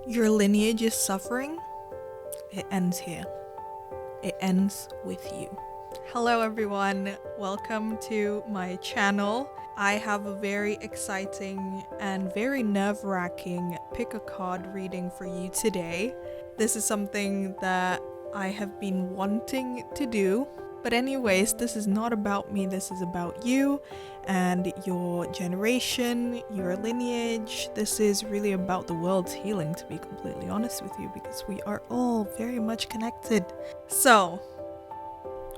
Your lineage is suffering? It ends here. It ends with you. Hello everyone, welcome to my channel. I have a very exciting and very nerve-wracking pick a card reading for you today. This is something that I have been wanting to do. But anyways, this is not about me, this is about you and your generation, your lineage. This is really about the world's healing, to be completely honest with you, because we are all very much connected. So,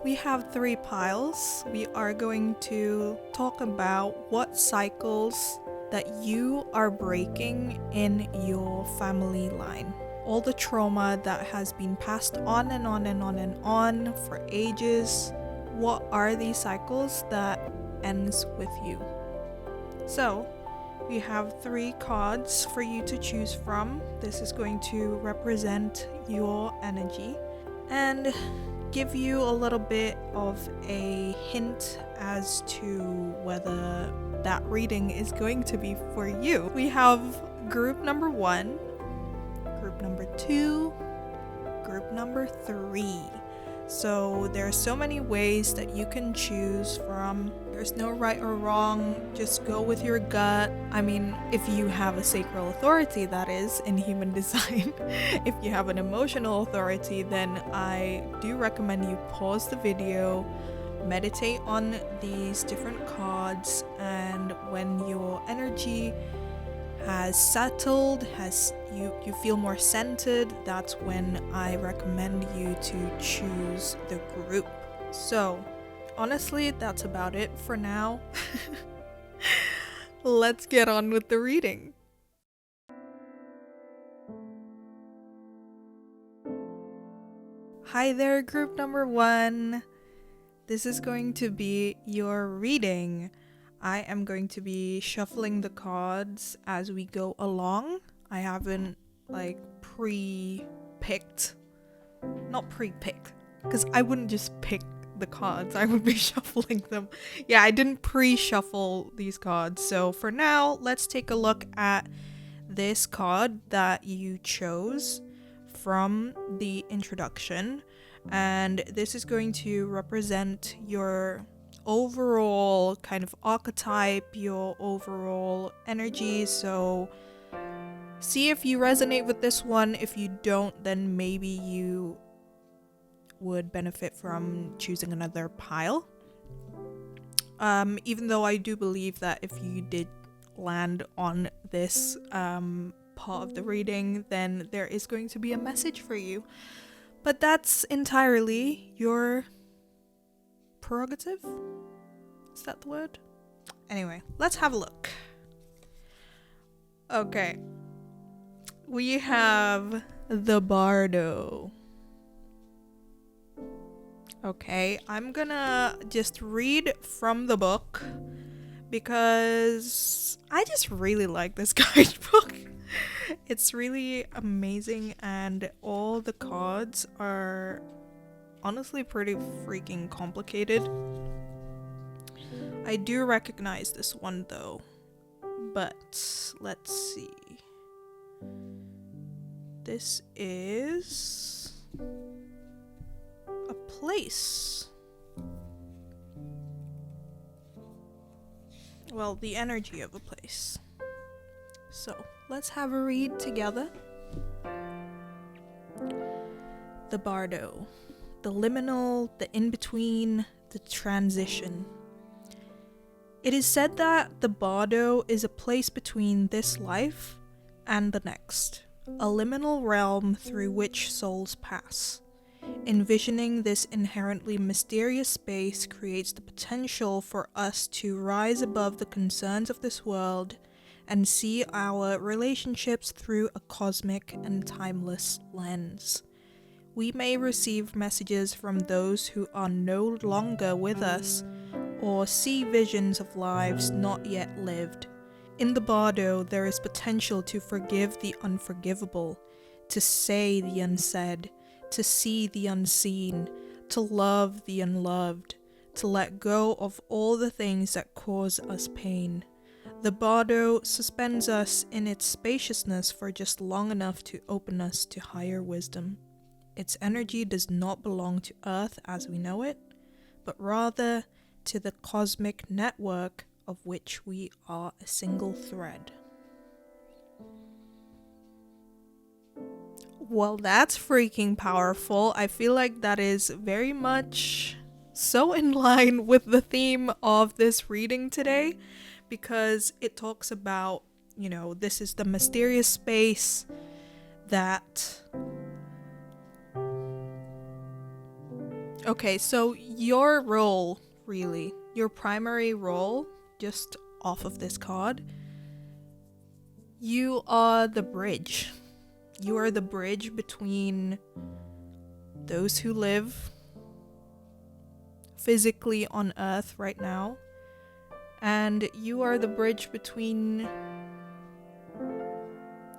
we have 3 piles. We are going to talk about what cycles that you are breaking in your family line. All the trauma that has been passed on and on and on and on for ages. What are these cycles that ends with you? So, we have 3 cards for you to choose from. This is going to represent your energy and give you a little bit of a hint as to whether that reading is going to be for you. We have group number 1, group number 2, group number 3. So there are so many ways that you can choose from. There's no right or wrong, just go with your gut. I mean, if you have a sacral authority, that is, in human design. If you have an emotional authority, then I do recommend you pause the video, meditate on these different cards, and when your energy has settled, you feel more centered, that's when I recommend you to choose the group. So honestly, that's about it for now. Let's get on with the reading. Hi there, group number 1. This is going to be your reading. I am going to be shuffling the cards as we go along. I haven't pre-picked, because I wouldn't just pick the cards, I would be shuffling them. Yeah, I didn't pre-shuffle these cards. So for now, let's take a look at this card that you chose from the introduction. And this is going to represent your overall kind of archetype, your overall energy. So see if you resonate with this one. If you don't, then maybe you would benefit from choosing another pile. Even though I do believe that if you did land on this part of the reading, then there is going to be a message for you. But that's entirely your prerogative? Is that the word? Anyway, let's have a look. Okay. We have the Bardo. Okay, I'm gonna just read from the book because I just really like this guidebook. It's really amazing and all the cards are honestly pretty freaking complicated. I do recognize this one though, but let's see. This is a place. Well, the energy of a place. So, let's have a read together. The Bardo. The liminal, the in-between, the transition. It is said that the Bardo is a place between this life and the next, a liminal realm through which souls pass. Envisioning this inherently mysterious space creates the potential for us to rise above the concerns of this world and see our relationships through a cosmic and timeless lens. We may receive messages from those who are no longer with us, or see visions of lives not yet lived. In the Bardo, there is potential to forgive the unforgivable, to say the unsaid, to see the unseen, to love the unloved, to let go of all the things that cause us pain. The bardo suspends us in its spaciousness for just long enough to open us to higher wisdom. Its energy does not belong to Earth as we know it, but rather to the cosmic network of which we are a single thread. Well, that's freaking powerful. I feel like that is very much so in line with the theme of this reading today, because it talks about, this is the mysterious space that... Okay, so your role, really, your primary role, just off of this card, you are the bridge. You are the bridge between those who live physically on Earth right now, and you are the bridge between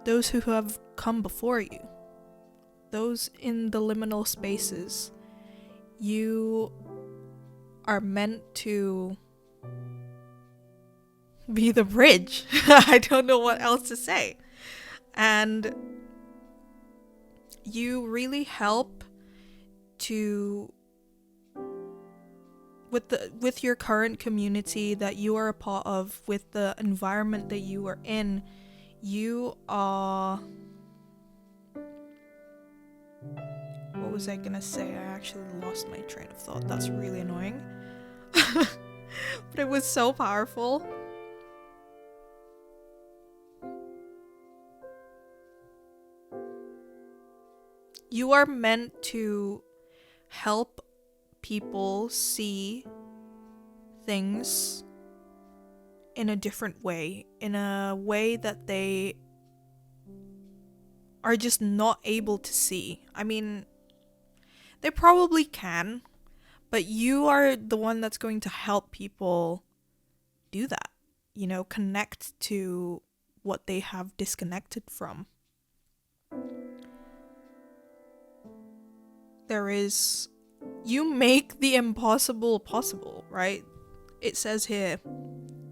those who have come before you, those in the liminal spaces. You are meant to be the bridge. I don't know what else to say. And you really help to with your current community that you are a part of, with the environment that you are in. You are... What was I gonna say? I actually lost my train of thought. That's really annoying. But it was so powerful. You are meant to help people see things in a different way, in a way that they are just not able to see. I mean, they probably can, but you are the one that's going to help people do that, connect to what they have disconnected from. You make the impossible possible, right? It says here,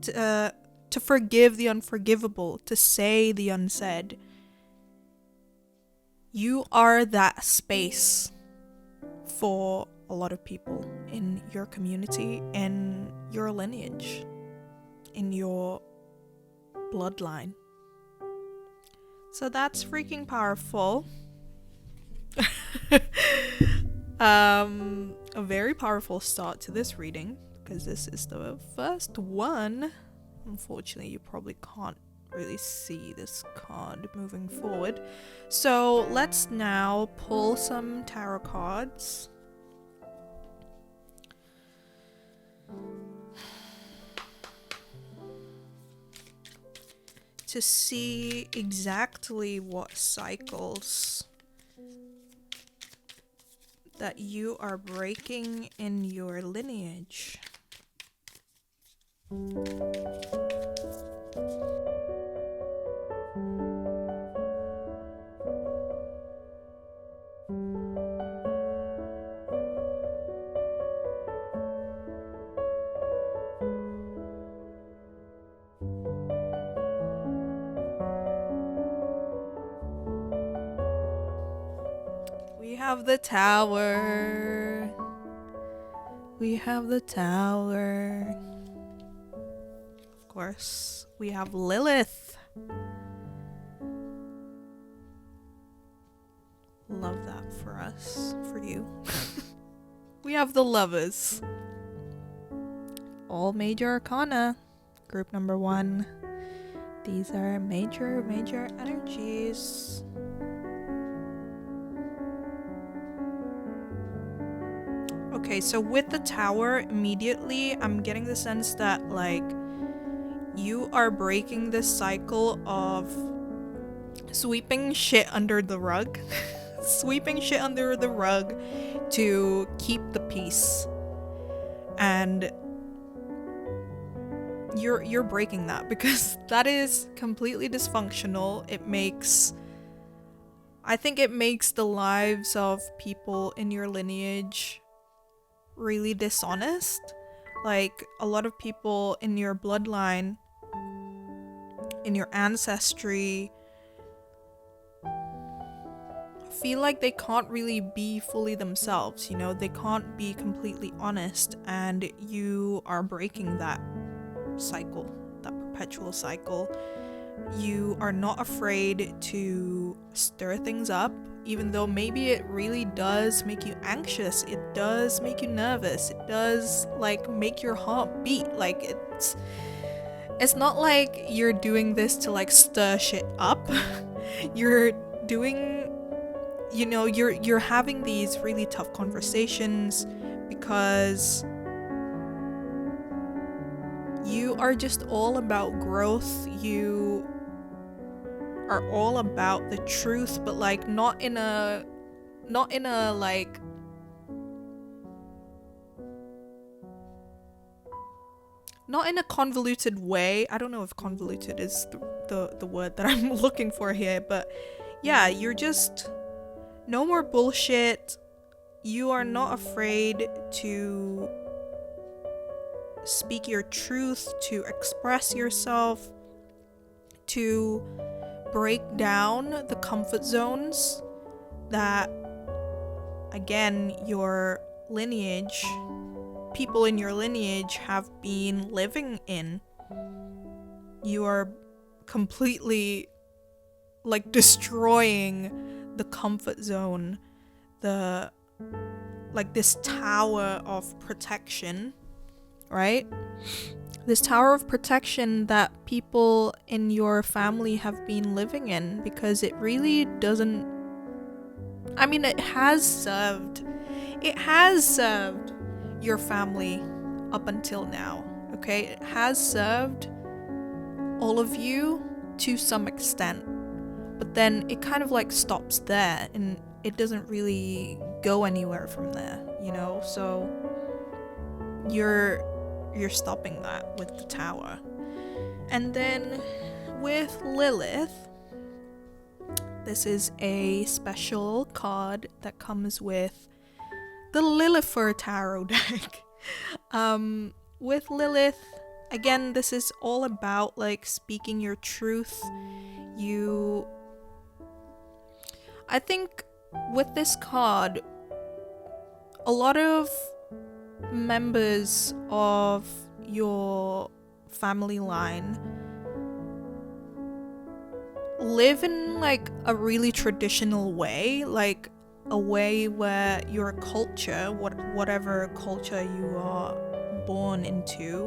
to forgive the unforgivable, to say the unsaid. You are that space for a lot of people in your community, in your lineage, in your bloodline. So that's freaking powerful. A very powerful start to this reading, because this is the first one. Unfortunately, you probably can't really see this card moving forward. So let's now pull some tarot cards. To see exactly what cycles that you are breaking in your lineage. We have the Tower. We have the Tower. Of course, we have Lilith. Love that for us, for you. We have the Lovers. All major arcana. Group number 1. These are major energies. Okay, so with the Tower, immediately I'm getting the sense that, like, you are breaking this cycle of sweeping shit under the rug. Sweeping shit under the rug to keep the peace. And you're breaking that, because that is completely dysfunctional. I think it makes the lives of people in your lineage really dishonest. Like, a lot of people in your bloodline in your ancestry feel like they can't really be fully themselves, you know, they can't be completely honest, and you are breaking that cycle, that perpetual cycle. You are not afraid to stir things up, even though maybe it really does make you anxious, it does make you nervous, it does like make your heart beat. Like it's not like you're doing this to like stir shit up. You're doing, you know, you're having these really tough conversations because you are just all about growth. You are all about the truth, but like not in a like not in a convoluted way. I don't know if convoluted is the word that I'm looking for here, but yeah, you're just no more bullshit. You are not afraid to speak your truth, to express yourself, to break down the comfort zones that, again, your lineage, people in your lineage have been living in. You are completely like destroying the comfort zone, the like this tower of protection, right? This tower of protection that people in your family have been living in, because it really doesn't, I mean, it has served your family up until now, okay? It has served all of you to some extent, but then it kind of like stops there and it doesn't really go anywhere from there, you know? So you're stopping that with the tower. And then with Lilith, this is a special card that comes with the Lilith tarot deck. With Lilith, again, this is all about like speaking your truth. I think with this card, a lot of members of your family line live in like a really traditional way, like a way where your culture, whatever culture you are born into,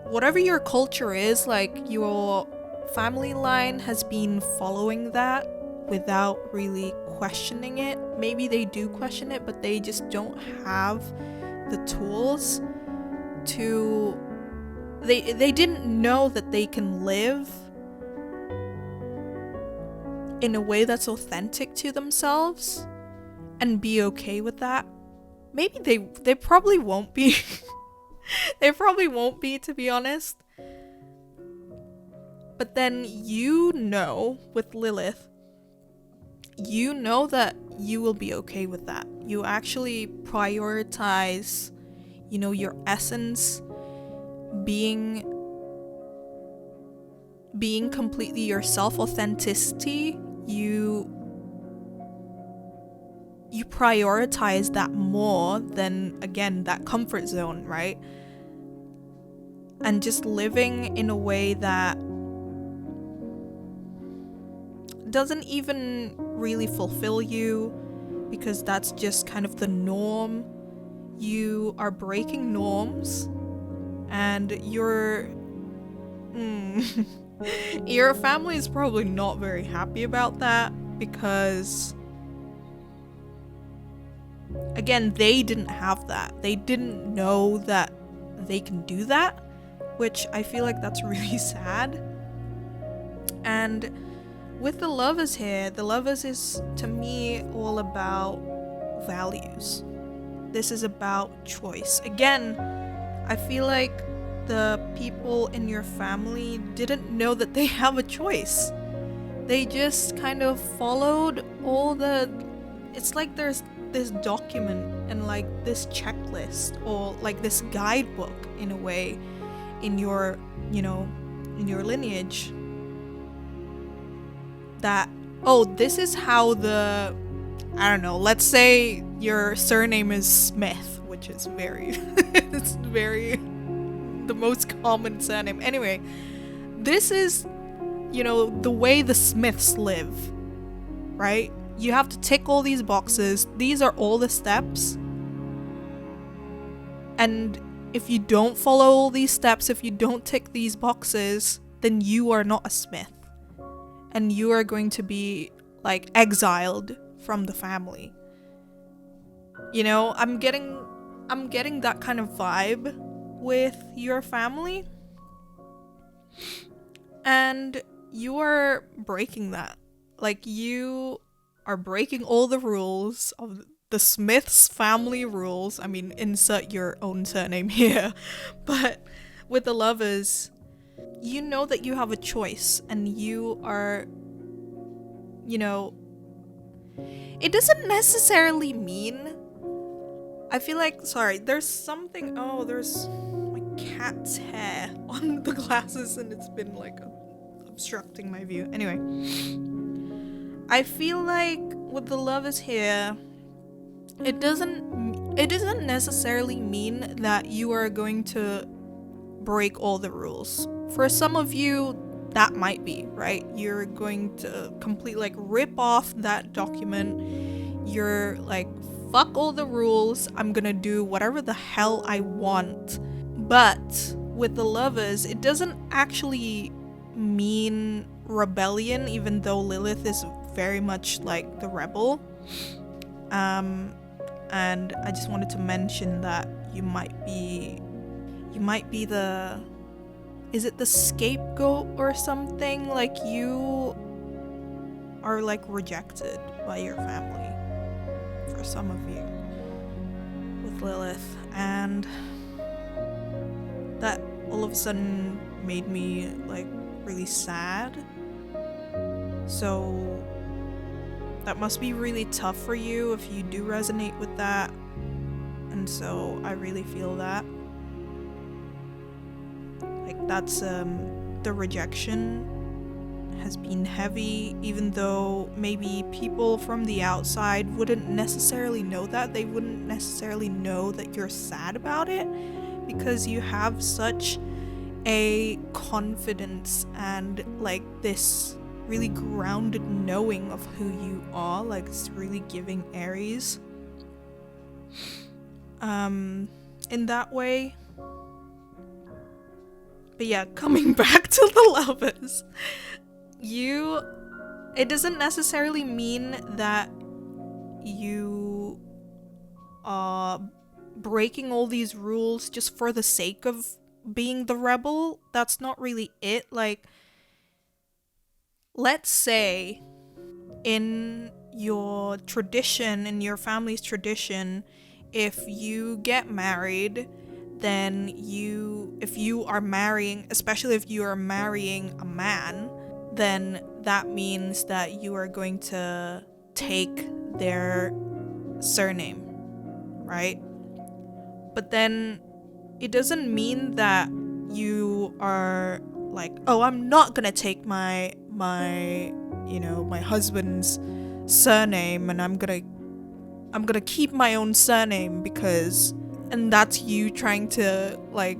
whatever your culture is, like your family line has been following that without really questioning it. Maybe they do question it, but they just don't have the tools to, they didn't know that they can live in a way that's authentic to themselves and be okay with that. Maybe they probably won't be. They probably won't be, to be honest. But then you know, with Lilith, you know that you will be okay with that. You actually prioritize, you know, your essence, being completely yourself, authenticity. You prioritize that more than, again, that comfort zone, right? And just living in a way that doesn't even really fulfill you, because that's just kind of the norm. You are breaking norms, and your family is probably not very happy about that, because again, they didn't have that. They didn't know that they can do that, which I feel like that's really sad. And with the Lovers here, the Lovers is, to me, all about values. This is about choice. Again, I feel like the people in your family didn't know that they have a choice. They just kind of followed all the... It's like there's this document and like this checklist, or like this guidebook in a way, in your, in your lineage that, oh, this is how I don't know, let's say your surname is Smith, which is it's very the most common surname. Anyway, this is, the way the Smiths live, right? You have to tick all these boxes. These are all the steps. And if you don't follow all these steps, if you don't tick these boxes, then you are not a Smith. And you are going to be, like, exiled from the family. I'm getting that kind of vibe with your family. And you are breaking that. Like, you are breaking all the rules of the Smiths family rules. I mean, insert your own surname here. But with the Lovers, you know that you have a choice, and you are, it doesn't necessarily mean, I feel like, sorry, there's something, there's my cat's hair on the glasses and it's been like obstructing my view. Anyway, I feel like with the Lovers here, it doesn't necessarily mean that you are going to break all the rules. For some of you, that might be, right? You're going to completely, like, rip off that document. You're like, fuck all the rules. I'm gonna do whatever the hell I want. But with the Lovers, it doesn't actually mean rebellion, even though Lilith is very much like the rebel. And I just wanted to mention that you might be the, is it the scapegoat or something? Like, you are, like, rejected by your family, for some of you, with Lilith. And that all of a sudden made me, like, really sad. So that must be really tough for you if you do resonate with that. And so I really feel that. Like, that's, the rejection has been heavy, even though maybe people from the outside wouldn't necessarily know that. They wouldn't necessarily know that you're sad about it, because you have such a confidence and, like, this really grounded knowing of who you are. Like, it's really giving Aries. In that way. But yeah, coming back to the Lovers, it doesn't necessarily mean that you are breaking all these rules just for the sake of being the rebel. That's not really it. Like, let's say in your tradition, in your family's tradition, if you get married, then if you are marrying, especially if you are marrying a man, then that means that you are going to take their surname, right? But then it doesn't mean that you are like, oh, I'm not gonna take my husband's surname, and I'm gonna keep my own surname because, and that's you trying to, like,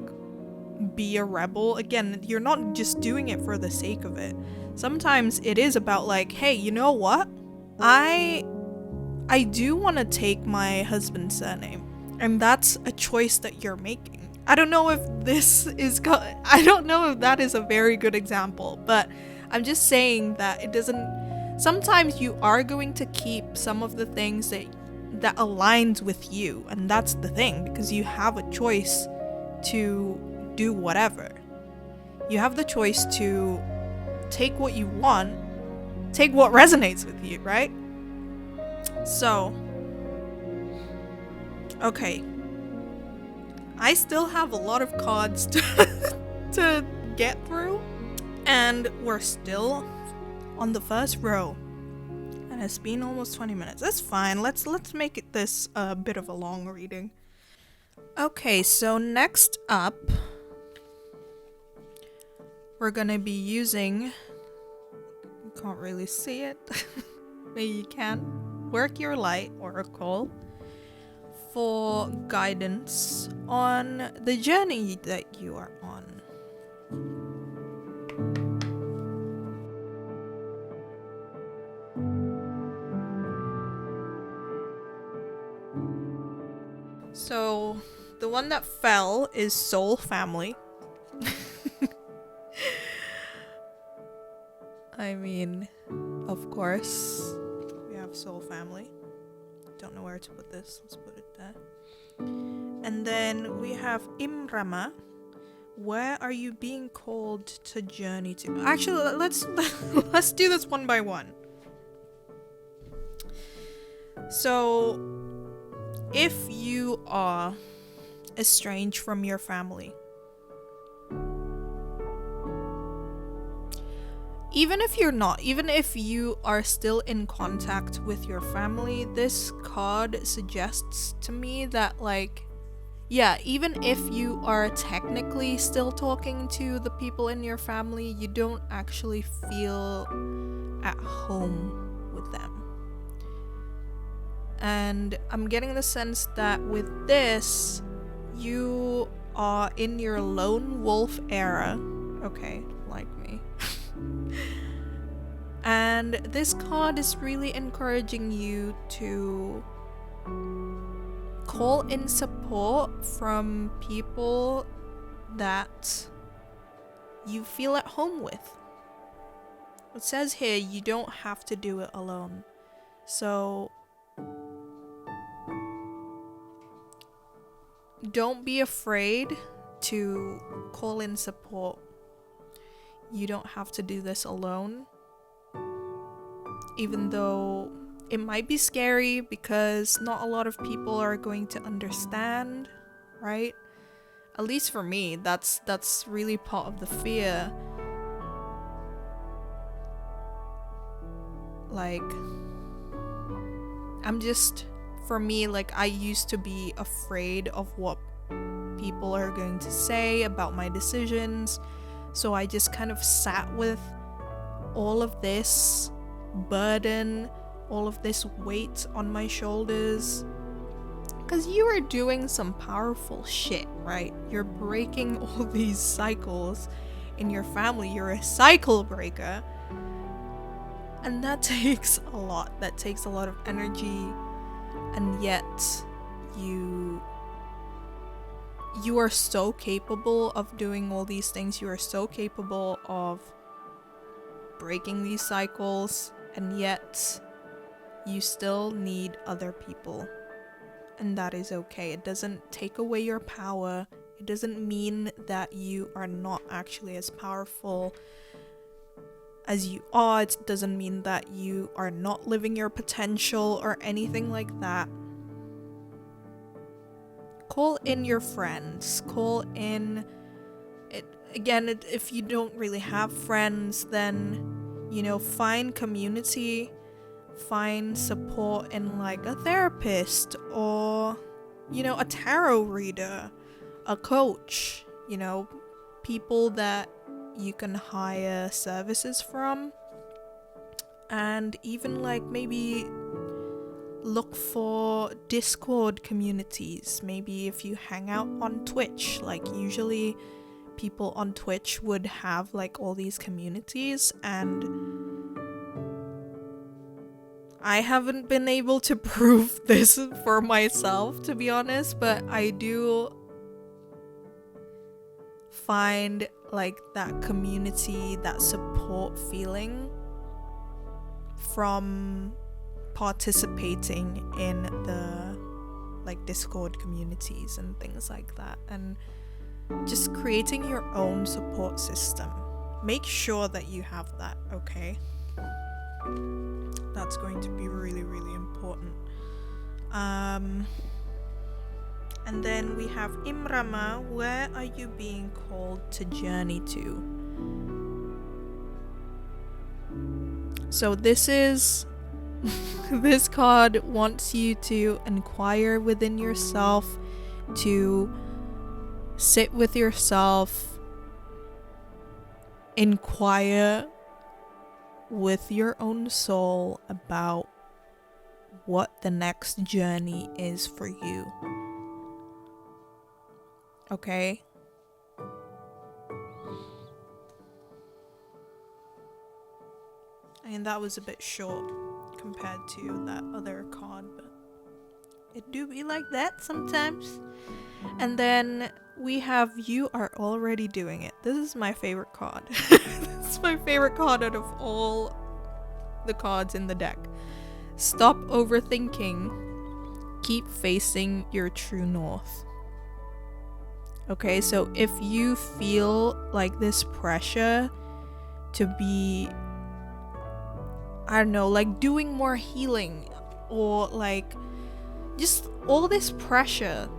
be a rebel. Again, you're not just doing it for the sake of it. Sometimes it is about, like, hey, you know what? I do want to take my husband's surname, and that's a choice that you're making. I don't know if I don't know if that is a very good example, but I'm just saying that it doesn't, sometimes you are going to keep some of the things that aligns with you, and that's the thing, because you have a choice to do whatever. You have the choice to take what you want, take what resonates with you, right? So, okay. I still have a lot of cards to get through, and we're still on the first row. And it's been almost 20 minutes. That's fine. Let's make it this a bit of a long reading. Okay, so next up, we're gonna be using, you can't really see it, maybe you can, Work Your Light Oracle for guidance on the journey that you are on. So the one that fell is Soul Family. I mean, of course, we have Soul Family. Don't know where to put this. Let's put it there. And then we have Imrama. Where are you being called to journey to? Actually, let's do this one by one. So, if you are estranged from your family, even if you're not, even if you are still in contact with your family, this card suggests to me that, like, yeah, even if you are technically still talking to the people in your family, you don't actually feel at home with them. And I'm getting the sense that with this, you are in your lone wolf era. Okay, like me. And this card is really encouraging you to call in support from people that you feel at home with. It says here you don't have to do it alone. So don't be afraid to call in support. You don't have to do this alone. Even though it might be scary because not a lot of people are going to understand, right? At least for me, that's really part of the fear. Like, for me, like, I used to be afraid of what people are going to say about my decisions. So I just kind of sat with all of this burden, all of this weight on my shoulders. Because you are doing some powerful shit, right? You're breaking all these cycles in your family. You're a cycle breaker. And that takes a lot. That takes a lot of energy. And yet, you are so capable of doing all these things. You are so capable of breaking these cycles. And yet, you still need other people. And that is okay. It doesn't take away your power. It doesn't mean that you are not actually as powerful as you are. It doesn't mean that you are not living your potential or anything like that. Call in your friends. Call in it again. If you don't really have friends, then find community, find support in like a therapist or a tarot reader, a coach, people that you can hire services from, and even like maybe look for Discord communities. Maybe if you hang out on Twitch, like usually people on Twitch would have like all these communities, and I haven't been able to prove this for myself, to be honest, but I do find like that community, that support feeling from participating in the like Discord communities and things like that, and just creating your own support system. Make sure that you have that, okay? That's going to be really, really important. And then we have Imrama. Where are you being called to journey to? So this is this card wants you to inquire within yourself, to sit with yourself, inquire with your own soul about what the next journey is for you. Okay? I mean, that was a bit short compared to that other card, but it do be like that sometimes. And then we have You Are Already Doing It. This is my favorite card. This is my favorite card out of all the cards in the deck. Stop overthinking. Keep facing your true north. Okay, so if you feel like this pressure to be, I don't know, like doing more healing, or like just all this pressure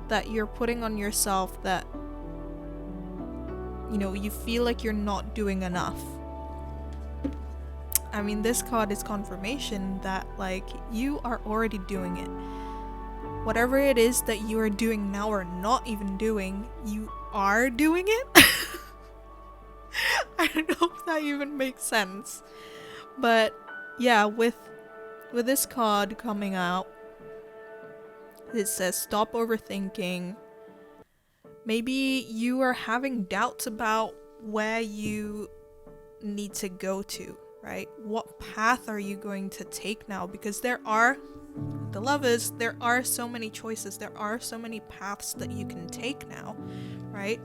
that you're putting on yourself, that, you know, you feel like you're not doing enough. I mean, this card is confirmation that, like, you are already doing it. Whatever it is that you are doing now or not even doing, you are doing it. I don't know if that even makes sense. But yeah, with this card coming out, it says stop overthinking. Maybe you are having doubts about where you need to go to, right? What path are you going to take now? Because there are so many choices. There are so many paths that you can take now, right?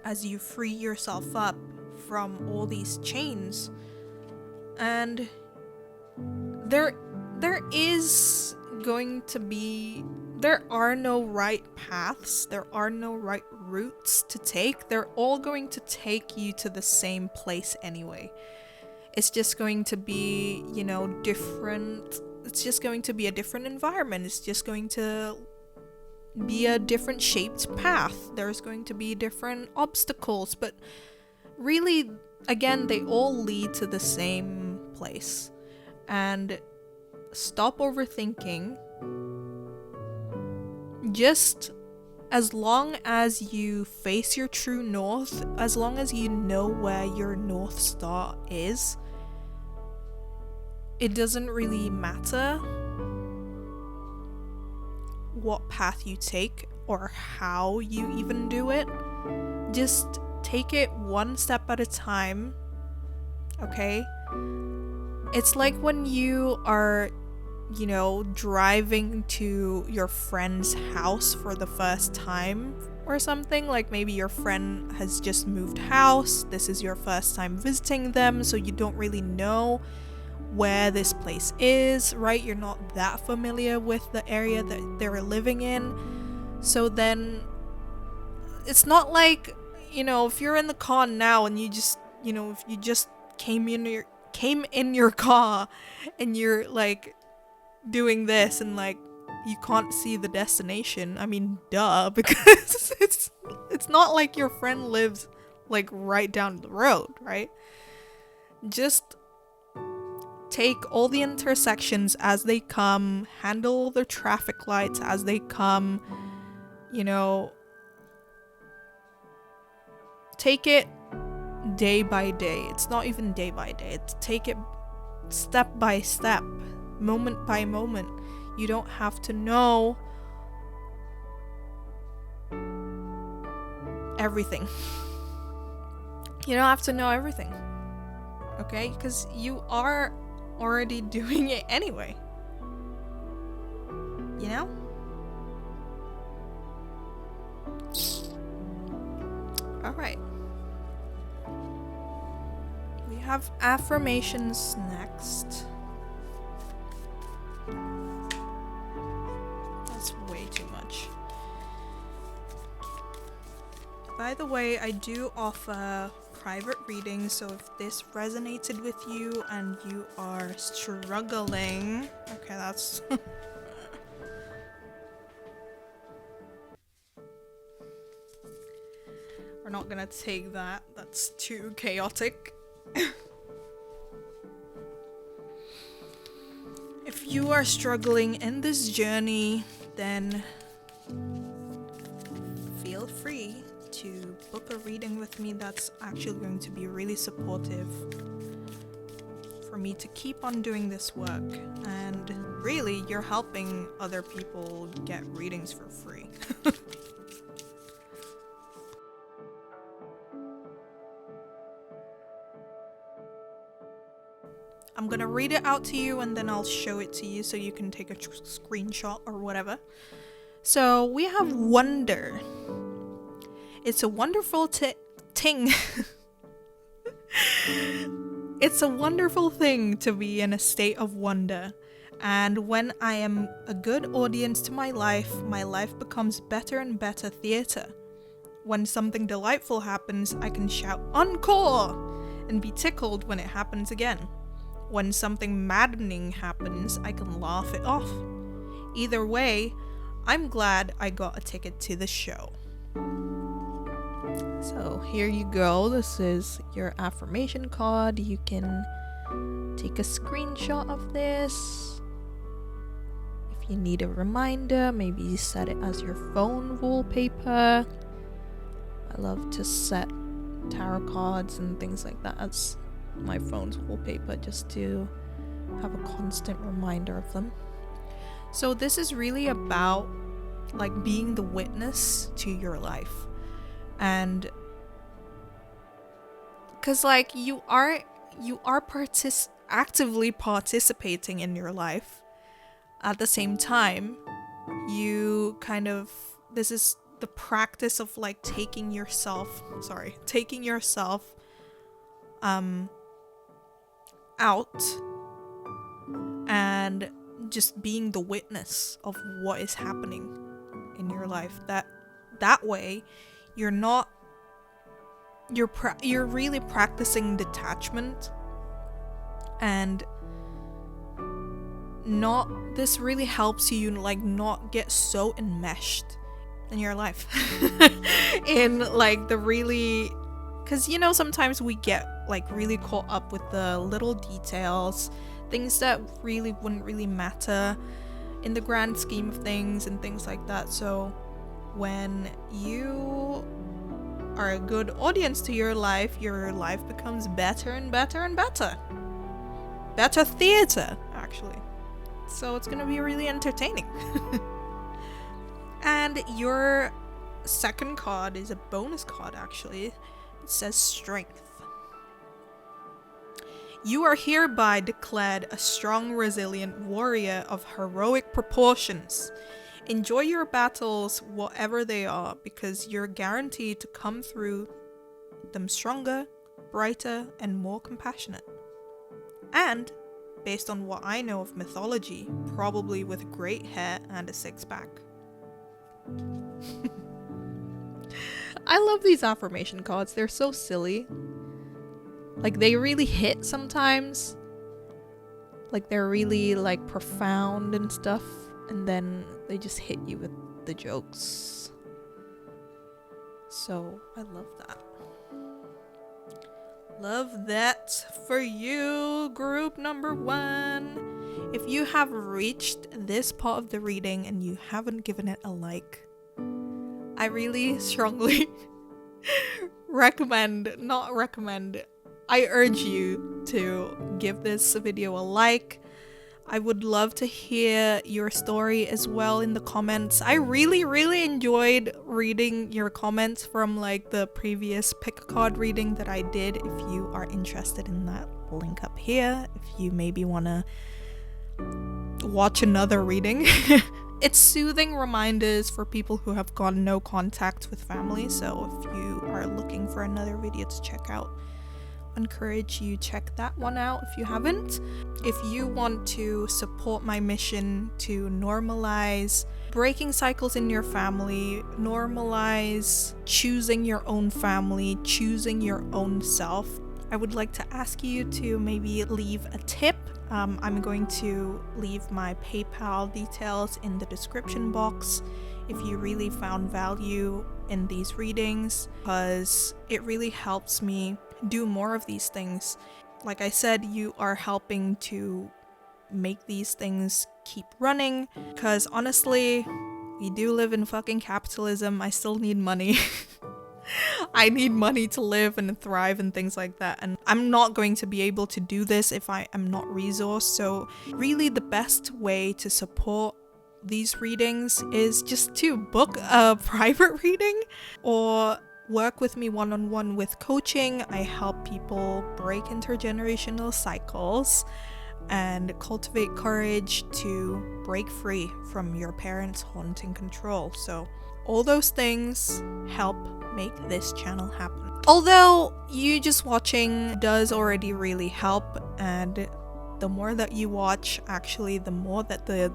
As you free yourself up from all these chains. And there are no right paths, there are no right routes to take. They're all going to take you to the same place anyway. It's just going to be, you know, different. It's just going to be a different environment. It's just going to be a different shaped path. There's going to be different obstacles, but really, again, they all lead to the same place. And stop overthinking. Just as long as you face your true north, as long as you know where your North Star is, it doesn't really matter what path you take or how you even do it. Just take it one step at a time, okay? It's like when you are, you know, driving to your friend's house for the first time or something. Like maybe your friend has just moved house, this is your first time visiting them, so you don't really know where this place is, right? You're not that familiar with the area that they're living in. So then it's not like, you know, if you're in the car now and you just, you know, if you just came in your car and you're like doing this and like you can't see the destination. I mean, duh, because it's not like your friend lives like right down the road, right? Just take all the intersections as they come, handle the traffic lights as they come, you know, take it day by day. It's not even day by day. It's take it step by step, moment by moment. You don't have to know everything. You don't have to know everything, okay? Because you are already doing it anyway, you know? Alright. We have affirmations next. That's way too much. By the way, I do offer private readings, so if this resonated with you and you are struggling, okay, that's we're not gonna take that. That's too chaotic. If you are struggling in this journey, then feel free to book a reading with me, that's actually going to be really supportive for me to keep on doing this work. And really, you're helping other people get readings for free. I'm gonna read it out to you and then I'll show it to you so you can take a screenshot or whatever. So we have wonder. It's a wonderful thing. It's a wonderful thing to be in a state of wonder. And when I am a good audience to my life becomes better and better theatre. When something delightful happens, I can shout encore and be tickled when it happens again. When something maddening happens, I can laugh it off. Either way, I'm glad I got a ticket to the show. So here you go. This is your affirmation card. You can take a screenshot of this. If you need a reminder, maybe you set it as your phone wallpaper. I love to set tarot cards and things like that as my phone's wallpaper just to have a constant reminder of them. So this is really about like being the witness to your life, and because like you are actively participating in your life. At the same time, you kind of, this is the practice of like taking yourself out and just being the witness of what is happening in your life. That way you're really practicing detachment, and this really helps you like not get so enmeshed in your life in like the really, because you know sometimes we get like really caught up with the little details, things that really wouldn't really matter in the grand scheme of things and things like that. So when you are a good audience to your life becomes better and better and better. Better theater, actually. So it's gonna be really entertaining. And your second card is a bonus card, actually. It says strength. You are hereby declared a strong, resilient warrior of heroic proportions. Enjoy your battles, whatever they are, because you're guaranteed to come through them stronger, brighter, and more compassionate. And, based on what I know of mythology, probably with great hair and a six-pack. I love these affirmation cards. They're so silly. Like, they really hit sometimes. Like, they're really, like, profound and stuff. And then they just hit you with the jokes. So, I love that. Love that for you, group number 1. If you have reached this part of the reading and you haven't given it a like, I really strongly I urge you to give this video a like. I would love to hear your story as well in the comments. I really enjoyed reading your comments from like the previous pick a card reading that I did. If you are interested in that, link up here. If you maybe want to watch another reading. It's soothing reminders for people who have got no contact with family. So if you are looking for another video to check out, encourage you check that one out if you haven't. If you want to support my mission to normalize breaking cycles in your family, normalize choosing your own family, choosing your own self, I would like to ask you to maybe leave a tip. I'm going to leave my PayPal details in the description box if you really found value in these readings, because it really helps me do more of these things. Like I said, you are helping to make these things keep running, because honestly, we do live in fucking capitalism. I still need money. I need money to live and thrive and things like that. And I'm not going to be able to do this if I am not resourced. So really the best way to support these readings is just to book a private reading or work with me one-on-one with coaching. I help people break intergenerational cycles and cultivate courage to break free from your parents' haunting control. So all those things help make this channel happen. Although you just watching does already really help, and the more that you watch, actually the more that the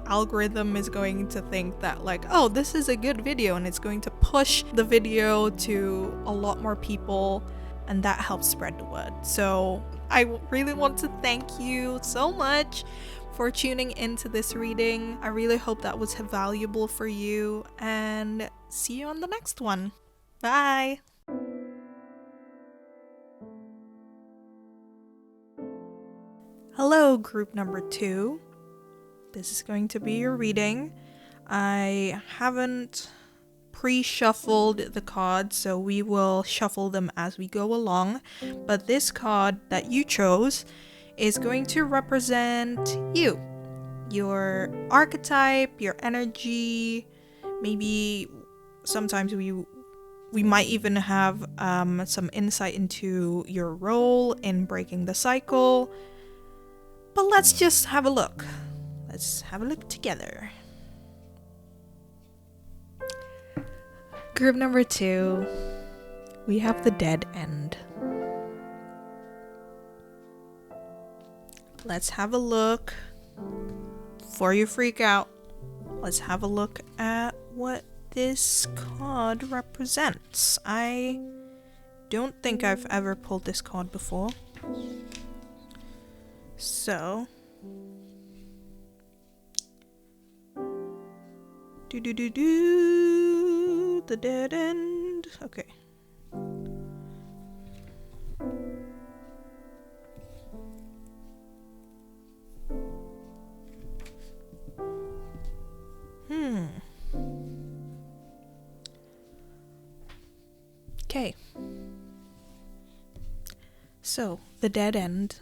algorithm is going to think that like, oh, this is a good video, and it's going to push the video to a lot more people, and that helps spread the word. So I really want to thank you so much for tuning into this reading. I really hope that was valuable for you, and see you on the next one. Bye! Hello, group number 2. This is going to be your reading. I haven't pre-shuffled the cards, so we will shuffle them as we go along. But this card that you chose is going to represent you, your archetype, your energy. Maybe sometimes we might even have some insight into your role in breaking the cycle. But let's just have a look. Let's have a look together. Group number 2, we have the dead end. Let's have a look. Before you freak out, let's have a look at what this card represents. I don't think I've ever pulled this card before. So, the dead end. Okay. Okay. So, the dead end,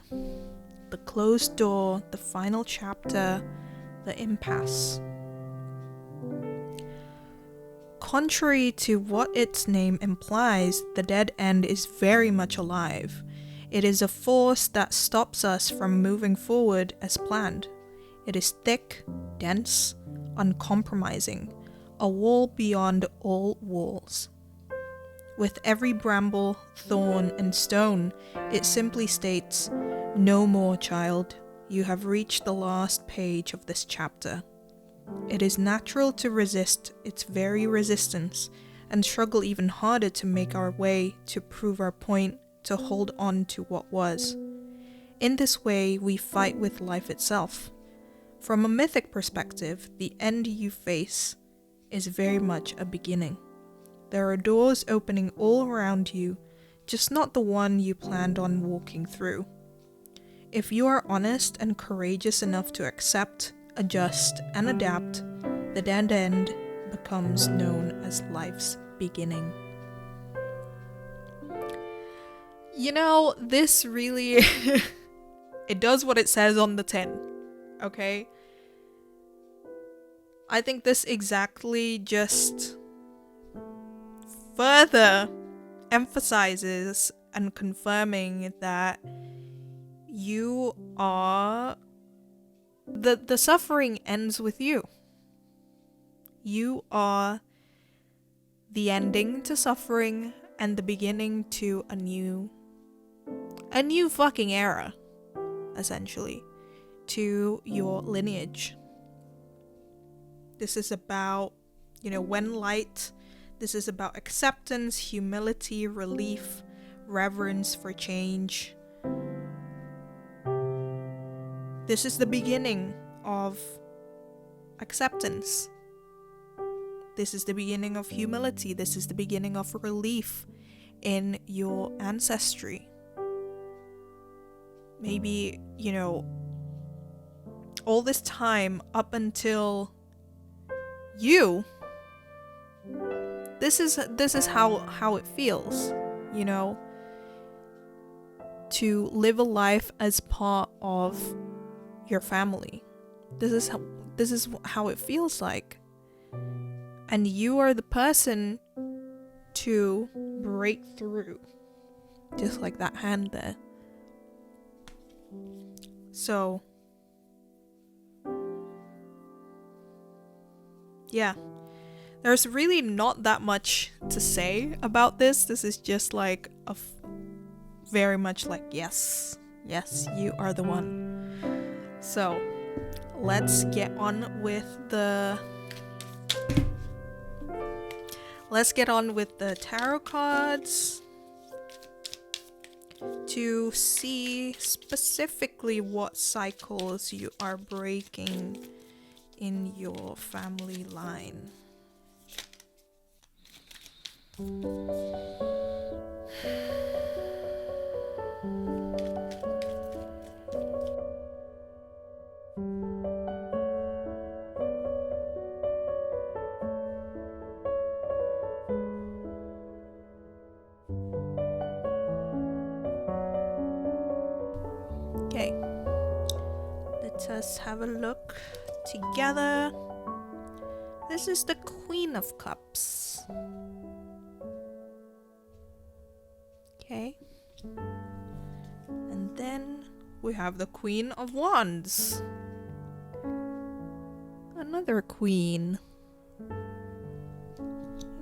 the closed door, the final chapter, the impasse. Contrary to what its name implies, the dead end is very much alive. It is a force that stops us from moving forward as planned. It is thick, dense, uncompromising, a wall beyond all walls. With every bramble, thorn, and stone, it simply states, "No more, child. You have reached the last page of this chapter." It is natural to resist its very resistance and struggle even harder to make our way, to prove our point, to hold on to what was. In this way, we fight with life itself. From a mythic perspective, the end you face is very much a beginning. There are doors opening all around you, just not the one you planned on walking through. If you are honest and courageous enough to accept, adjust, and adapt, the dead end becomes known as life's beginning. You know, this really it does what it says on the tin, okay? I think this exactly just further emphasizes and confirming that you are the suffering ends with you. You are the ending to suffering and the beginning to a new fucking era, essentially, to your lineage. This is about, when light. This is about acceptance, humility, relief, reverence for change. This is the beginning of acceptance. This is the beginning of humility. This is the beginning of relief in your ancestry. Maybe, all this time up until you this is how it feels, you know, to live a life as part of your family. This is how it feels like. And you are the person to break through, just like that hand there. So yeah, there's really not that much to say about this. This is just like very much like, yes, you are the one. So let's get on with the tarot cards to see specifically what cycles you are breaking in your family line. Okay, let us have a look together. This is the Queen of Cups. Okay. And then we have the Queen of Wands. Another queen.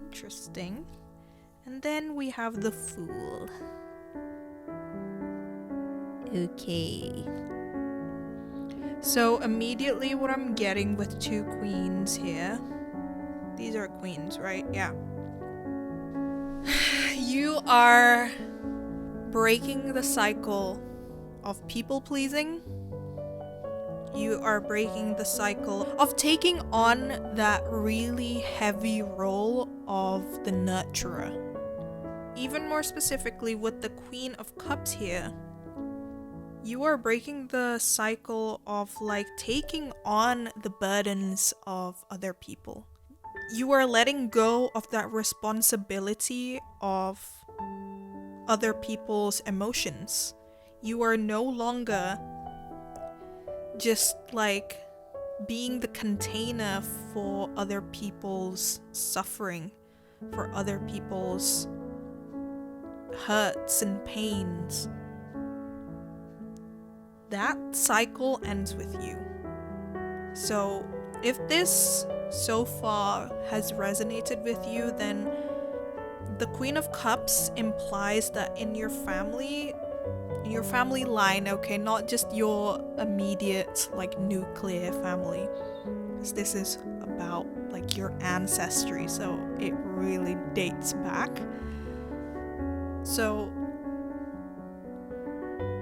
Interesting. And then we have the Fool. Okay. So immediately what I'm getting with two queens here. These are queens, right? Yeah. You are breaking the cycle of people pleasing. You are breaking the cycle of taking on that really heavy role of the nurturer. Even more specifically with the Queen of Cups here, you are breaking the cycle of like taking on the burdens of other people. You are letting go of that responsibility of other people's emotions. You are no longer just like being the container for other people's suffering, for other people's hurts and pains. That cycle ends with you. So if this so far has resonated with you, then the Queen of Cups implies that in your family line, okay, not just your immediate like nuclear family, because this is about like your ancestry, so it really dates back. So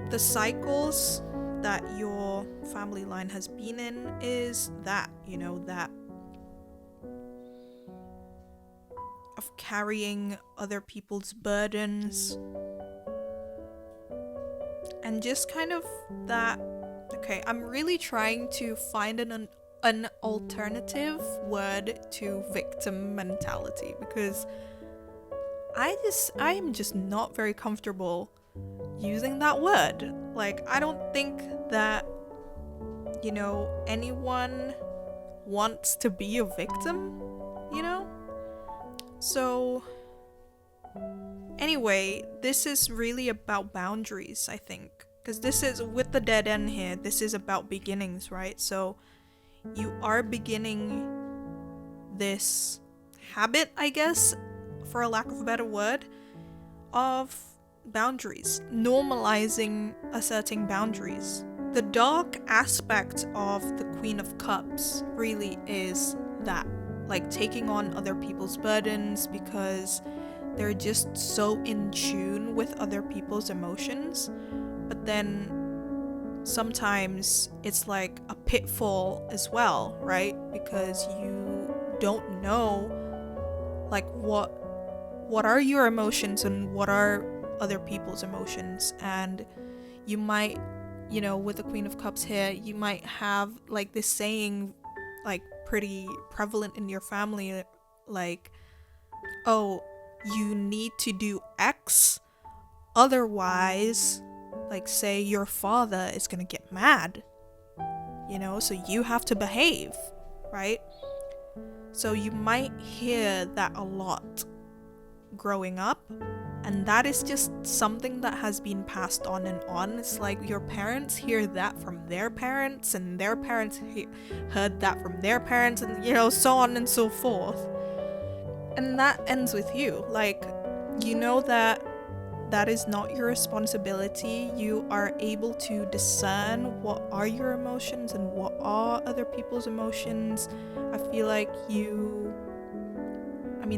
the cycles that your family line has been in is that, you know, that of carrying other people's burdens, and just kind of that, okay, I'm really trying to find an alternative word to victim mentality, because I am just not very comfortable using that word. Like, I don't think that, you know, anyone wants to be a victim, you know? So anyway, this is really about boundaries, I think, because this is, with the dead end here, this is about beginnings, right? So you are beginning this habit, I guess, for a lack of a better word, of boundaries, normalizing asserting boundaries. The dark aspect of the Queen of Cups really is that, like taking on other people's burdens because they're just so in tune with other people's emotions. But then sometimes it's like a pitfall as well, right? Because you don't know like what are your emotions and what are other people's emotions. And you might, you know, with the Queen of Cups here, you might have like this saying like pretty prevalent in your family, like, oh, you need to do X, otherwise, like, say your father is gonna get mad, so you have to behave, right? So you might hear that a lot growing up, and that is just something that has been passed on and on. It's like your parents hear that from their parents, and their parents heard that from their parents, and so on and so forth. And that ends with you. Like, that is not your responsibility. You are able to discern what are your emotions and what are other people's emotions. I feel like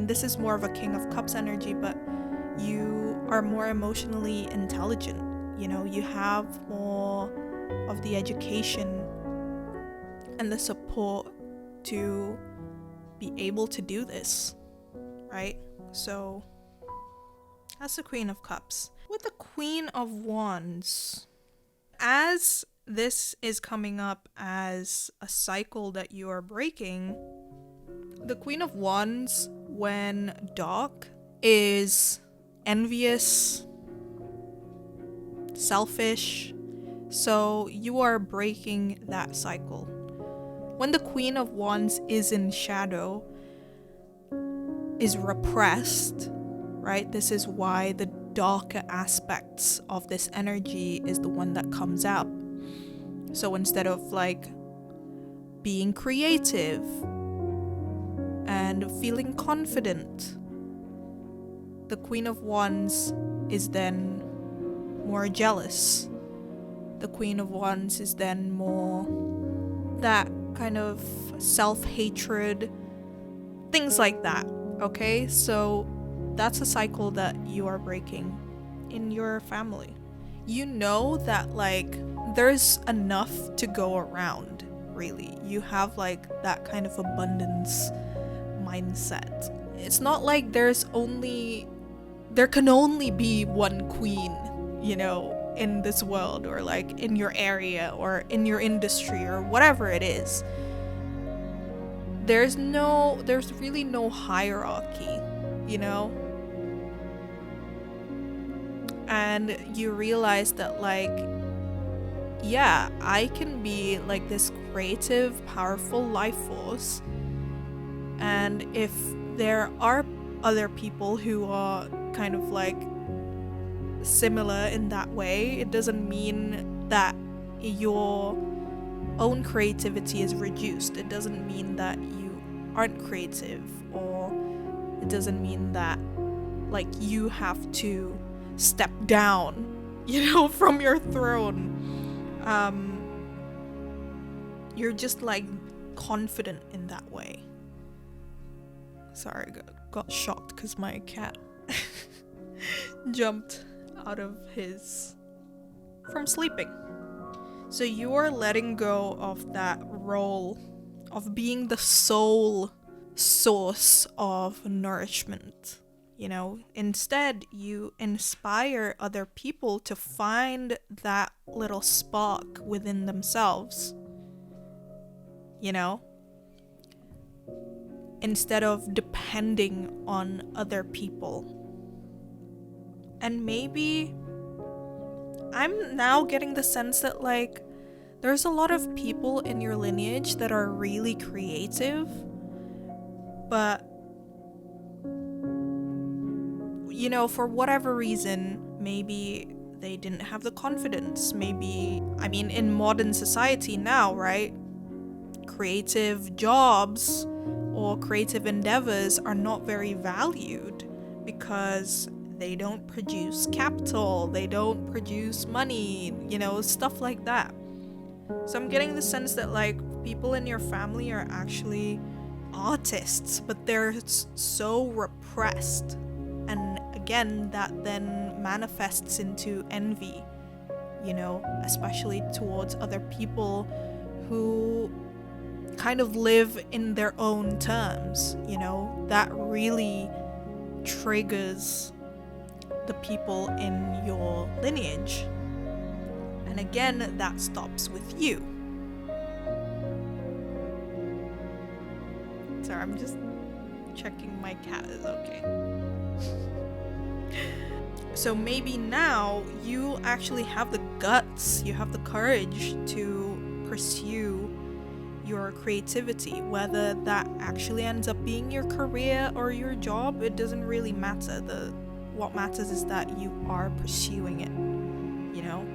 this is more of a King of Cups energy, but you are more emotionally intelligent. You have more of the education and the support to be able to do this, right? So that's the Queen of Cups. With the Queen of Wands, as this is coming up as a cycle that you are breaking, the Queen of Wands, when dark, is envious, selfish, so you are breaking that cycle. When the Queen of Wands is in shadow, is repressed, right? This is why the darker aspects of this energy is the one that comes out. So instead of like being creative and feeling confident, the Queen of Wands is then more jealous. The Queen of Wands is then more that kind of self-hatred, things like that, okay? So that's a cycle that you are breaking in your family. You know that like there's enough to go around, really. You have like that kind of abundance mindset. It's not like there can only be one queen, in this world, or like in your area or in your industry or whatever it is. There's really no hierarchy, and you realize that like, yeah, I can be like this creative, powerful life force, and if there are other people who are kind of like similar in that way, it doesn't mean that your own creativity is reduced. It doesn't mean that you aren't creative, or it doesn't mean that like you have to step down, from your throne. You're just like confident in that way. Sorry, got shocked because my cat jumped out of from sleeping. So you are letting go of that role of being the sole source of nourishment. Instead, you inspire other people to find that little spark within themselves. Instead of depending on other people. And maybe I'm now getting the sense that like there's a lot of people in your lineage that are really creative, but for whatever reason, maybe they didn't have the confidence. Maybe, in modern society now, right? Creative jobs or creative endeavors are not very valued because they don't produce capital, they don't produce money, stuff like that. So I'm getting the sense that like people in your family are actually artists, but they're so repressed. And again, that then manifests into envy, especially towards other people who kind of live in their own terms, that really triggers the people in your lineage. And again, that stops with you. Sorry, I'm just checking my cat is okay. So maybe now you actually have the guts, you have the courage to pursue your creativity. Whether that actually ends up being your career or your job, it doesn't really matter. What matters is that you are pursuing it, you know?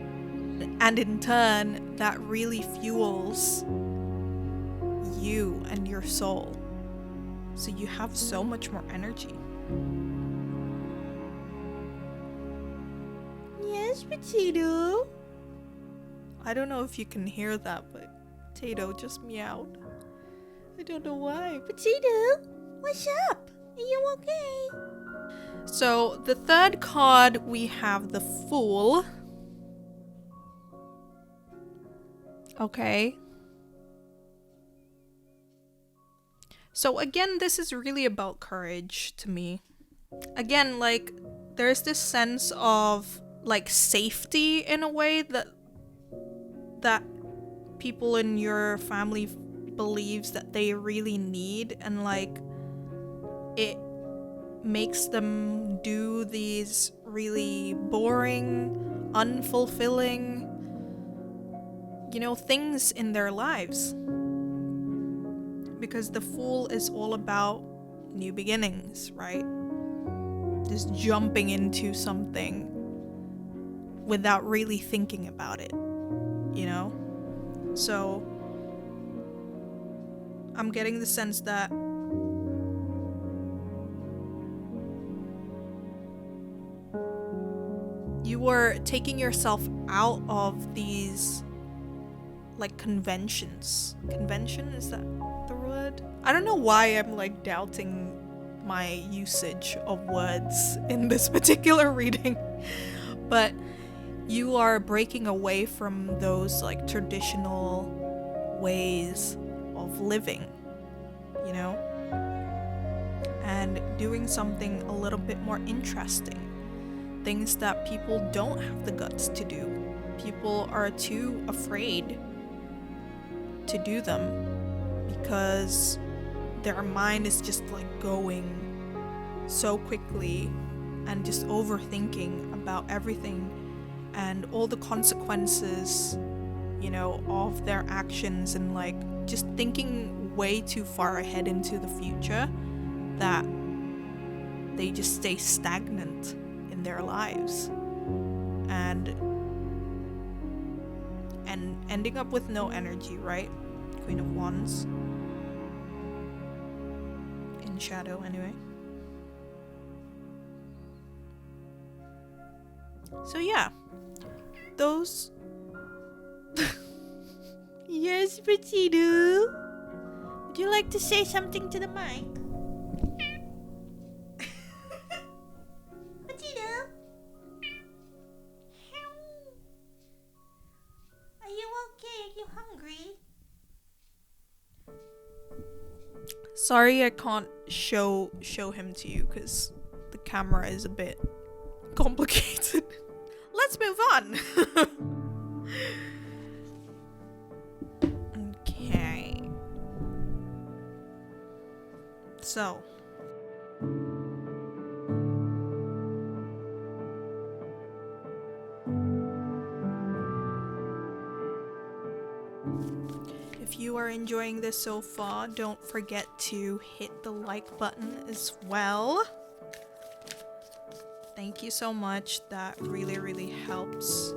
And in turn, that really fuels you and your soul. So you have so much more energy. Yes, Potato. I don't know if you can hear that, but Potato just meowed. I don't know why. Potato, what's up? Are you okay? So the third card, we have the Fool. Okay. So again, this is really about courage to me. Again, like, there's this sense of like safety in a way that people in your family believes that they really need, and like it makes them do these really boring, unfulfilling, you know, things in their lives. Because the Fool is all about new beginnings, right? Just jumping into something without really thinking about it, you know? So I'm getting the sense that you were taking yourself out of these like conventions. Convention, is that the word? I don't know why I'm like doubting my usage of words in this particular reading, but you are breaking away from those like traditional ways of living, you know, and doing something a little bit more interesting, things that people don't have the guts to do. People are too afraid to do them because their mind is just like going so quickly and just overthinking about everything and all the consequences, you know, of their actions, and like just thinking way too far ahead into the future that they just stay stagnant in their lives and ending up with no energy, right? Queen of Wands. In shadow, anyway. So yeah, those... Yes, Potato. Would you like to say something to the mic? Potato? Are you okay? Are you hungry? Sorry I can't show him to you because the camera is a bit complicated. Let's move on. Okay. So. If you are enjoying this so far, don't forget to hit the like button as well. Thank you so much. That really, really helps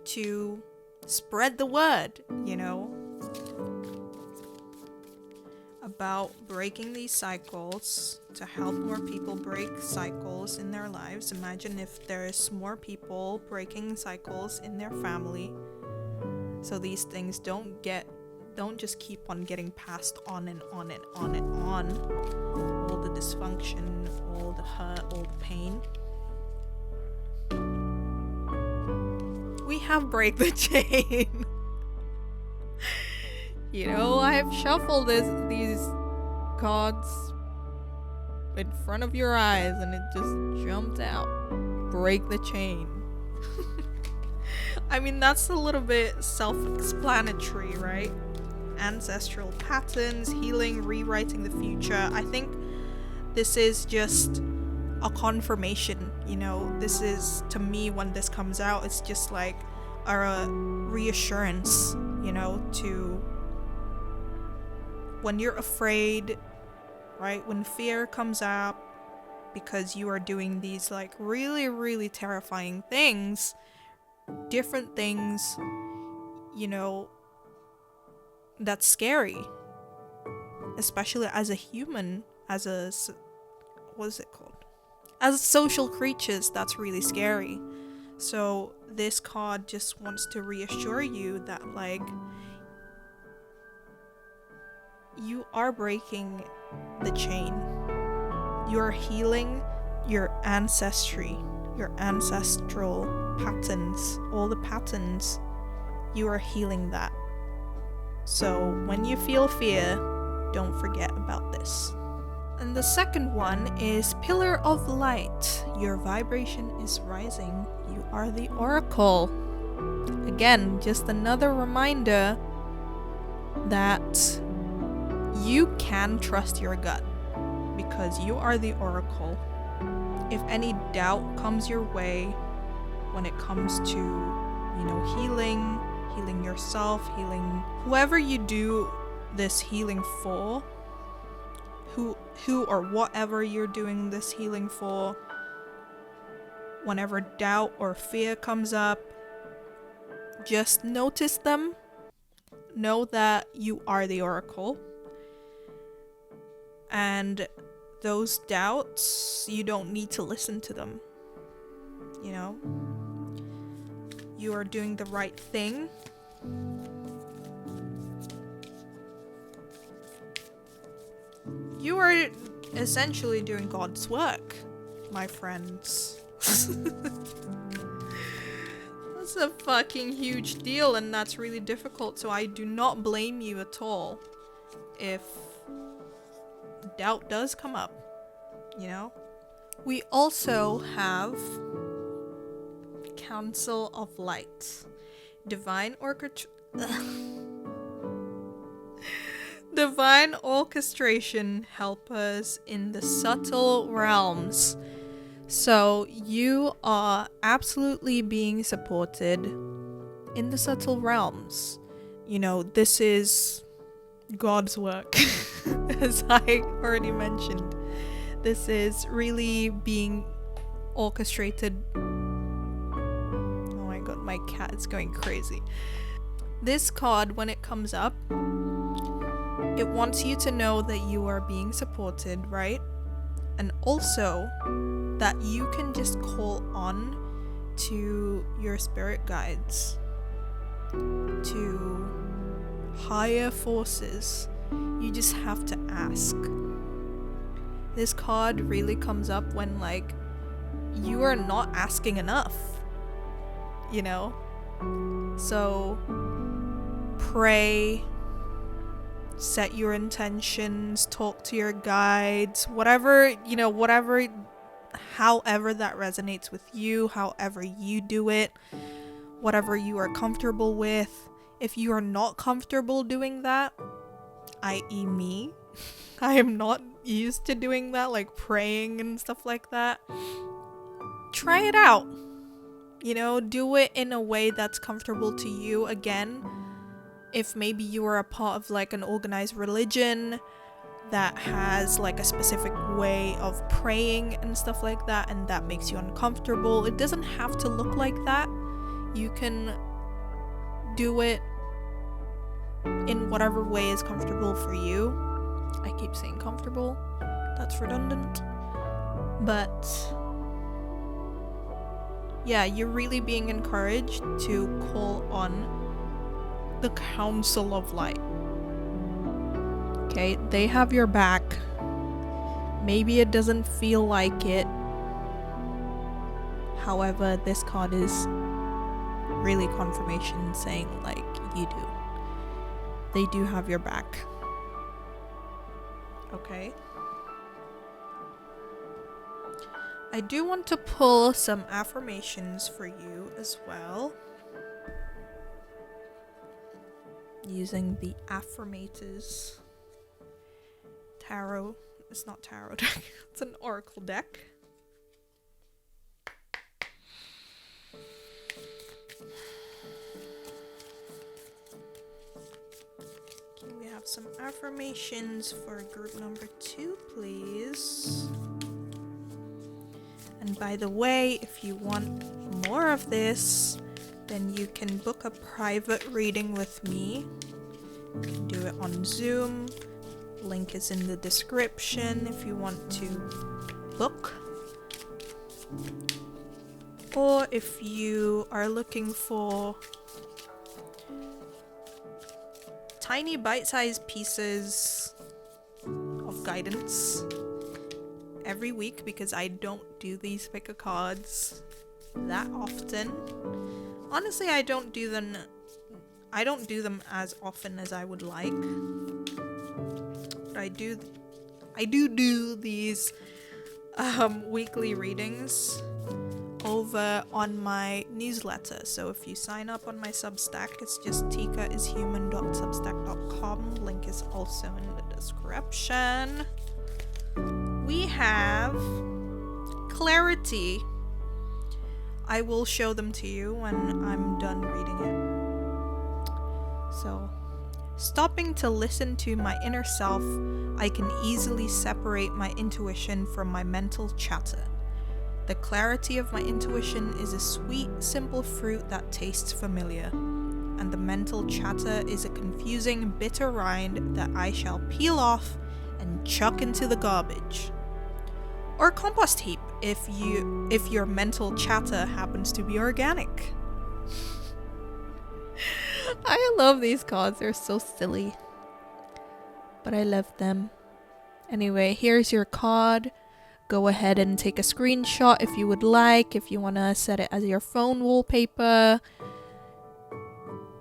to spread the word, you know, about breaking these cycles, to help more people break cycles in their lives. Imagine if there's more people breaking cycles in their family, so these things don't just keep on getting passed on and on and on and on. All the dysfunction, all the hurt, all the pain. We have break the chain. You know, I've shuffled these cards in front of your eyes and it just jumped out. Break the chain. I mean, that's a little bit self-explanatory, right? ancestral patterns, healing, rewriting the future. I think this is just a confirmation, you know. This is, to me, when this comes out, it's just like a reassurance, you know, to when you're afraid, right? When fear comes up because you are doing these like really, really terrifying things, different things, you know, that's scary, especially as a human, as a, what is it called? As social creatures, that's really scary. So this card just wants to reassure you that like you are breaking the chain. You're healing your ancestry, your ancestral patterns, all the patterns. You are healing that. So when you feel fear, don't forget about this. And the second one is Pillar of Light. Your vibration is rising. You are the Oracle. Again, just another reminder that you can trust your gut because you are the Oracle. If any doubt comes your way when it comes to, you know, healing yourself, healing whoever you do this healing for, who or whatever you're doing this healing for, whenever doubt or fear comes up, just notice them. Know that you are the Oracle. And those doubts, you don't need to listen to them. You know? You are doing the right thing. You are essentially doing God's work, my friends. That's a fucking huge deal, and that's really difficult, so I do not blame you at all if doubt does come up, you know? We also have Council of Light. Divine orchestration help us in the subtle realms. So you are absolutely being supported in the subtle realms. You know, this is God's work, as I already mentioned. This is really being orchestrated. Oh my god, my cat is going crazy. This card, when it comes up, it wants you to know that you are being supported, right? And also that you can just call on to your spirit guides, to higher forces. You just have to ask. This card really comes up when like you are not asking enough, you know? So pray, set your intentions, talk to your guides, whatever, you know, whatever, however that resonates with you, however you do it, whatever you are comfortable with. If you are not comfortable doing that, i.e. me, I am not used to doing that, like praying and stuff like that, try it out. You know, do it in a way that's comfortable to you. Again, if maybe you are a part of like an organized religion that has like a specific way of praying and stuff like that, and that makes you uncomfortable, it doesn't have to look like that. You can do it in whatever way is comfortable for you. I keep saying comfortable, that's redundant, but yeah, you're really being encouraged to call on the Council of Light. Okay, they have your back. Maybe it doesn't feel like it. However, this card is really confirmation saying like you do. They do have your back. Okay. I do want to pull some affirmations for you as well. using the Affirmators tarot. It's not tarot deck, it's an oracle deck. Can we have some affirmations for group number 2, please? And by the way, if you want more of this, then you can book a private reading with me. You can do it on Zoom. Link is in the description if you want to book. Or if you are looking for tiny bite-sized pieces of guidance every week, because I don't do these pick a cards that often. Honestly, I don't do them as often as I would like. But I do these weekly readings over on my newsletter. So if you sign up on my Substack, it's just tikaishuman.substack.com. Link is also in the description. We have clarity. I will show them to you when I'm done reading it. So, stopping to listen to my inner self, I can easily separate my intuition from my mental chatter. The clarity of my intuition is a sweet, simple fruit that tastes familiar, and the mental chatter is a confusing, bitter rind that I shall peel off and chuck into the garbage. Or compost heap if your mental chatter happens to be organic. I love these cards, they're so silly. But I love them. Anyway, here's your card. Go ahead and take a screenshot if you would like, if you want to set it as your phone wallpaper,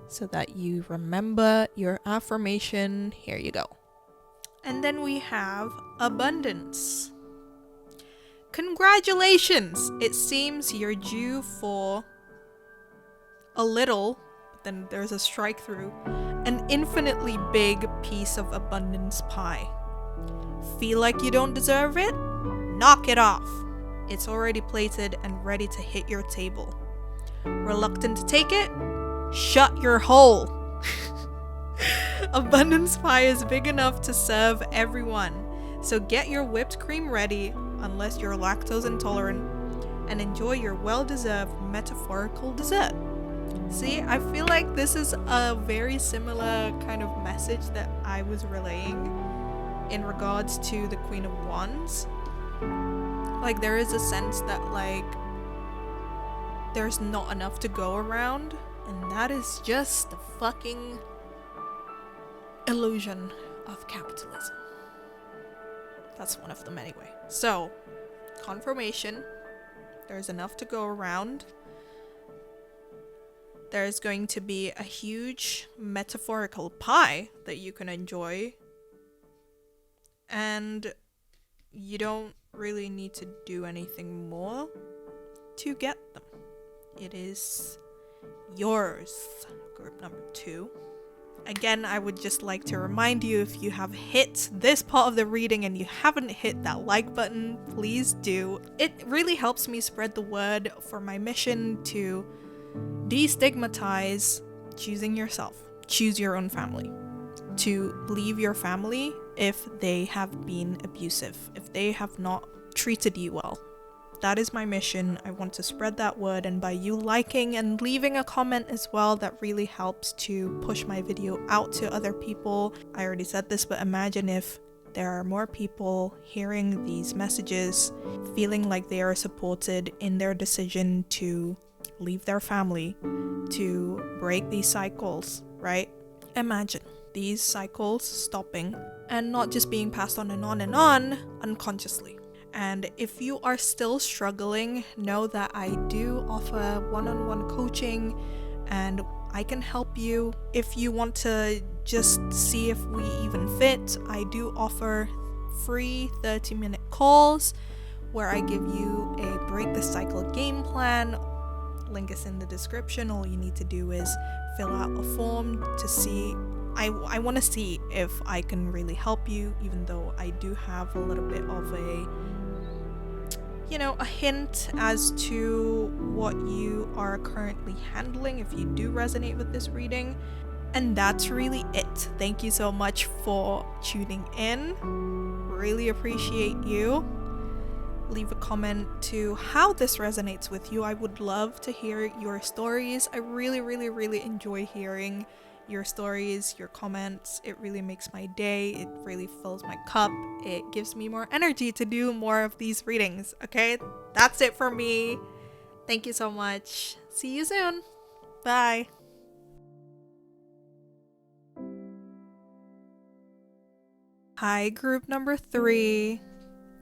so that you remember your affirmation. Here you go. And then we have abundance. Congratulations! It seems you're due for a little, but then there's a strike through, an infinitely big piece of abundance pie. Feel like you don't deserve it? Knock it off. It's already plated and ready to hit your table. Reluctant to take it? Shut your hole. Abundance pie is big enough to serve everyone. So get your whipped cream ready, unless you're lactose intolerant, and enjoy your well-deserved metaphorical dessert. See, I feel like this is a very similar kind of message that I was relaying in regards to the Queen of Wands. Like, there is a sense that, like, there's not enough to go around, and that is just a fucking illusion of capitalism. That's one of them anyway. So, confirmation, there's enough to go around. There's going to be a huge metaphorical pie that you can enjoy, and you don't really need to do anything more to get them. It is yours, group number 2. Again, I would just like to remind you, if you have hit this part of the reading and you haven't hit that like button, please do. It really helps me spread the word for my mission to destigmatize choosing yourself. Choose your own family. To leave your family if they have been abusive, if they have not treated you well. That is my mission. I want to spread that word, and by you liking and leaving a comment as well, that really helps to push my video out to other people. I already said this, but imagine if there are more people hearing these messages, feeling like they are supported in their decision to leave their family, to break these cycles, right? Imagine these cycles stopping and not just being passed on and on unconsciously. And if you are still struggling, know that I do offer one-on-one coaching, and I can help you. If you want to just see if we even fit, I do offer free 30-minute calls where I give you a break the cycle game plan, link is in the description. All you need to do is fill out a form to see. I want to see if I can really help you, even though I do have a little bit of a hint as to what you are currently handling if you do resonate with this reading. And that's really it. Thank you so much for tuning in. Really appreciate you. Leave a comment to how this resonates with you. I would love to hear your stories. I really enjoy hearing your stories, your comments. It really makes my day. It really fills my cup. It gives me more energy to do more of these readings. Okay, that's it for me. Thank you so much. See you soon. Bye. Hi, group number 3.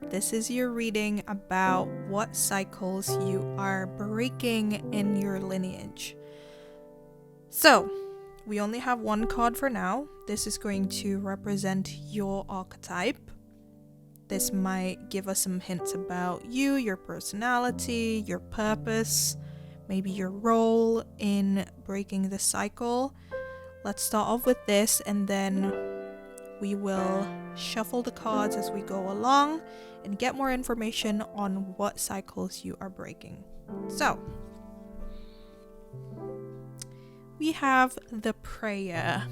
This is your reading about what cycles you are breaking in your lineage. So, we only have one card for now. This is going to represent your archetype. This might give us some hints about you, your personality, your purpose, maybe your role in breaking the cycle. Let's start off with this, and then we will shuffle the cards as we go along and get more information on what cycles you are breaking. So, we have the prayer.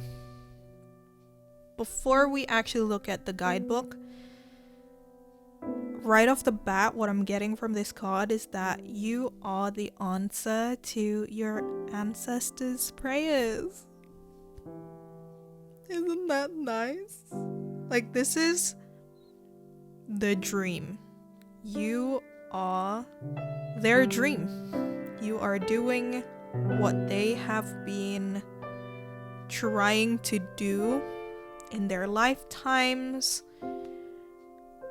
Before we actually look at the guidebook, right off the bat, what I'm getting from this card is that you are the answer to your ancestors' prayers. Isn't that nice? Like, this is the dream. You are their dream. You are doing what they have been trying to do in their lifetimes.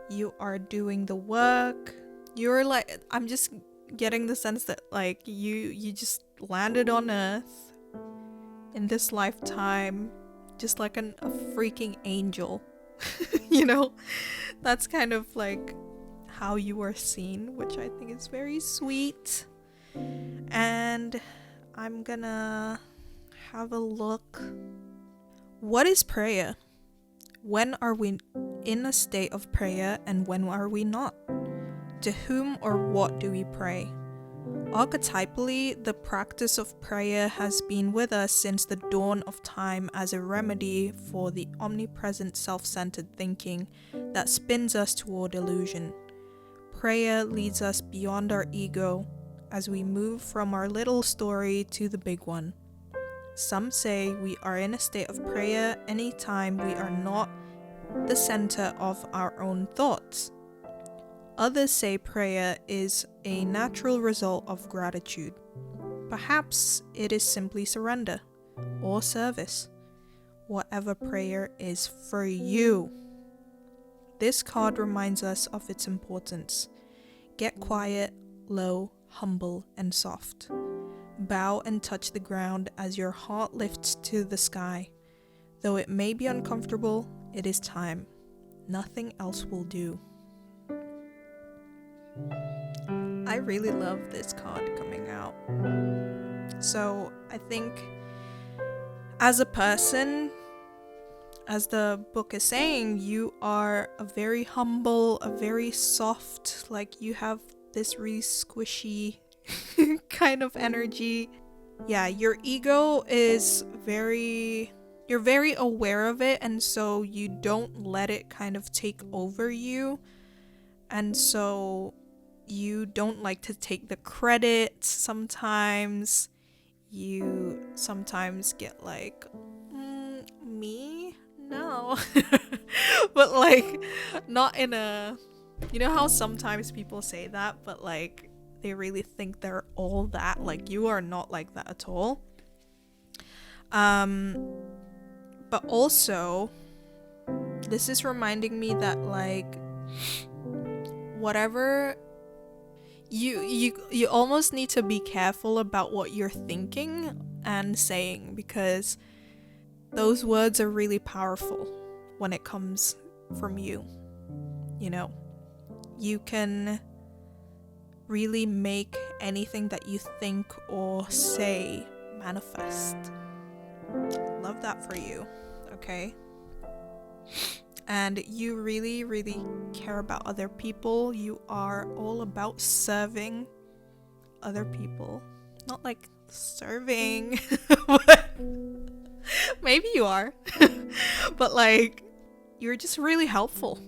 You are doing the work. You're like, I'm just getting the sense that like you just landed on Earth in this lifetime just like a freaking angel. That's kind of like how you are seen, which I think is very sweet. And I'm gonna have a look. What is prayer? When are we in a state of prayer and when are we not? To whom or what do we pray? Archetypally, the practice of prayer has been with us since the dawn of time as a remedy for the omnipresent self-centered thinking that spins us toward illusion. Prayer leads us beyond our ego as we move from our little story to the big one. Some say we are in a state of prayer anytime we are not the center of our own thoughts. Others say prayer is a natural result of gratitude. Perhaps it is simply surrender or service. Whatever prayer is for you. This card reminds us of its importance. Get quiet, low, humble, and soft. Bow and touch the ground as your heart lifts to the sky. Though it may be uncomfortable, it is time. Nothing else will do. I really love this card coming out. So I think as a person, as the book is saying, you are a very humble, a very soft, like you have this really squishy kind of energy. Yeah, your ego is you're very aware of it, and so you don't let it kind of take over you. And so you don't like to take the credit sometimes. You sometimes get like, me? No. But like, not in a, you know how sometimes people say that, but like, they really think they're all that. Like, you are not like that at all. But also, this is reminding me that like, whatever you almost need to be careful about what you're thinking and saying, because those words are really powerful when it comes from you. You can really make anything that you think or say manifest. Love that for you, okay? And you really, really care about other people. You are all about serving other people. Not like serving, but maybe you are. But like, you're just really helpful,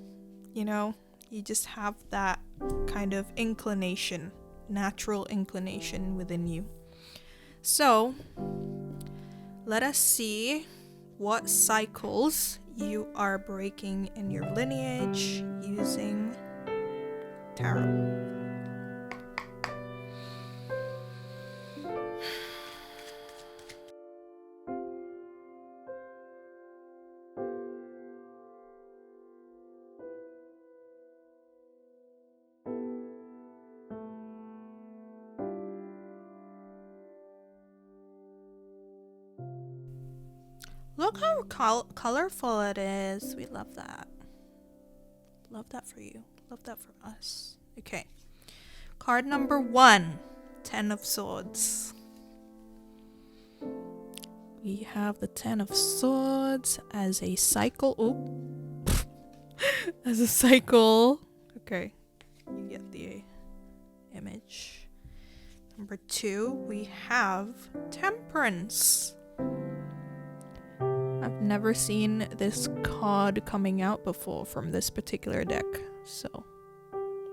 you know? You just have that kind of inclination, natural inclination within you. So, let us see what cycles you are breaking in your lineage using tarot. Look how colorful it is. We love that. Love that for you. Love that for us. Okay. Card number 1. 10 of Swords. We have the 10 of Swords as a cycle. Oh. As a cycle. Okay. You get the image. Number 2, we have Temperance. I've never seen this card coming out before from this particular deck, so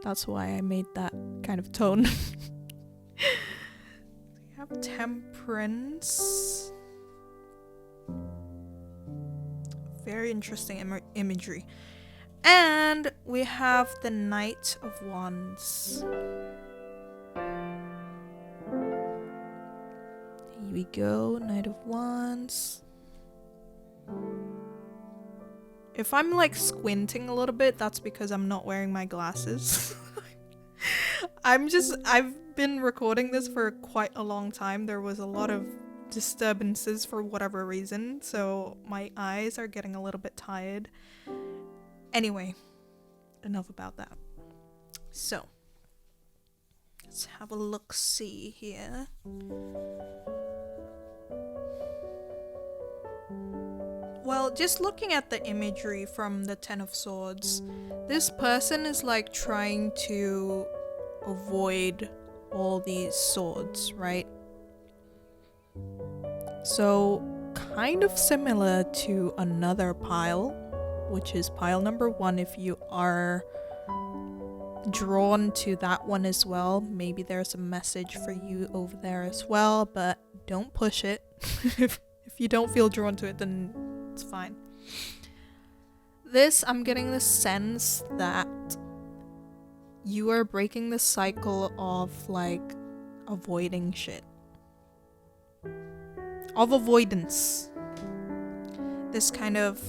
that's why I made that kind of tone. We have Temperance. Very interesting imagery. And we have the Knight of Wands. Here we go, Knight of Wands. If I'm like squinting a little bit, that's because I'm not wearing my glasses. I've been recording this for quite a long time. There was a lot of disturbances for whatever reason, so my eyes are getting a little bit tired. Anyway, enough about that. So, let's have a look-see here. Well, just looking at the imagery from the 10 of Swords, this person is like trying to avoid all these swords, right? So, kind of similar to another pile, which is pile number 1. If you are drawn to that one as well, maybe there's a message for you over there as well, but don't push it. If you don't feel drawn to it, then it's fine. This, I'm getting the sense that you are breaking the cycle of like avoiding shit. Of avoidance. This kind of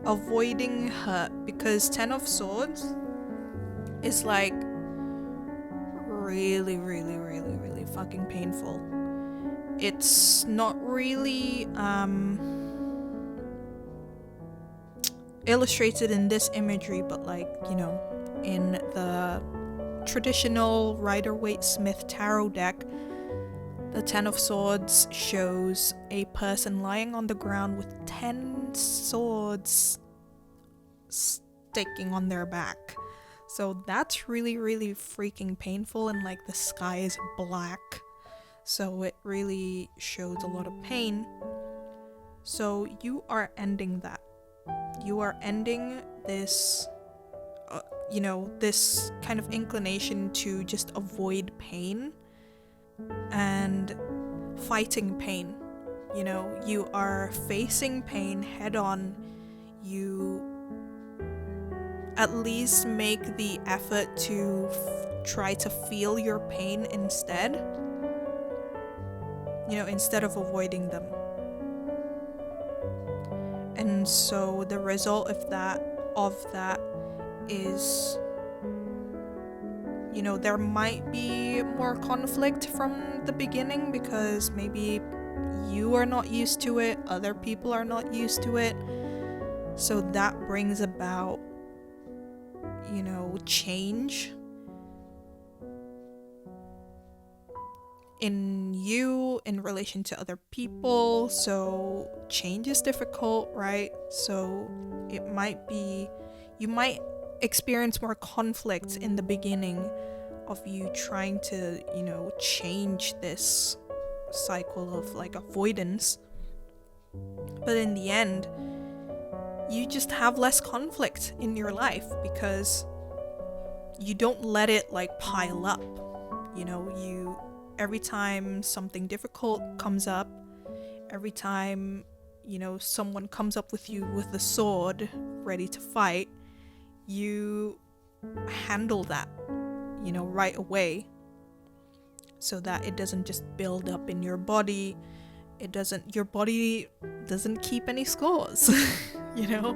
avoiding hurt, because 10 of Swords is like really, really, really, really fucking painful. It's not really illustrated in this imagery, but like, you know, in the traditional Rider-Waite-Smith tarot deck, the 10 of Swords shows a person lying on the ground with 10 swords sticking on their back. So that's really, really freaking painful, and like the sky is black. So it really shows a lot of pain. So you are ending that. You are ending this, this kind of inclination to just avoid pain and fighting pain. You know, you are facing pain head on. You at least make the effort to try to feel your pain instead. You know, instead of avoiding them. And so the result of that is, you know, there might be more conflict from the beginning because maybe you are not used to it, other people are not used to it. So that brings about, you know, change. in you in relation to other people. So change is difficult, right? So you might experience more conflict in the beginning of you trying to, change this cycle of like avoidance. But in the end, you just have less conflict in your life because you don't let it like pile up. You every time something difficult comes up, every time, someone comes up with you with a sword ready to fight, you handle that, right away, so that it doesn't just build up in your body. Your body doesn't keep any scores, you know?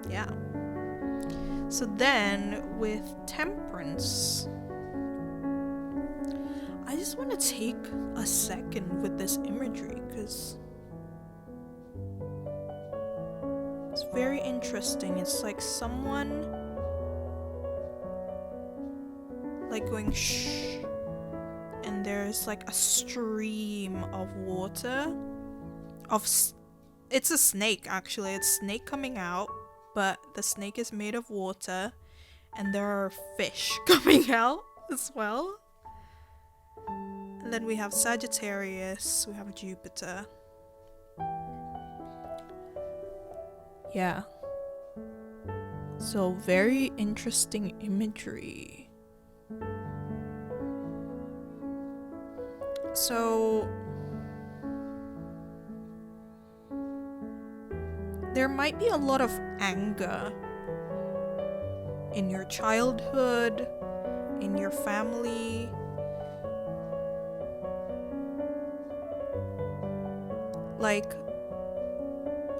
Yeah. So then with temperance, I just want to take a second with this imagery because it's very interesting. It's like someone like going shh, and there's like a stream of water it's a snake, actually. It's snake coming out, but the snake is made of water, and there are fish coming out as well. And then we have Sagittarius, we have Jupiter. Yeah. So very interesting imagery. So there might be a lot of anger in your childhood, in your family. Like,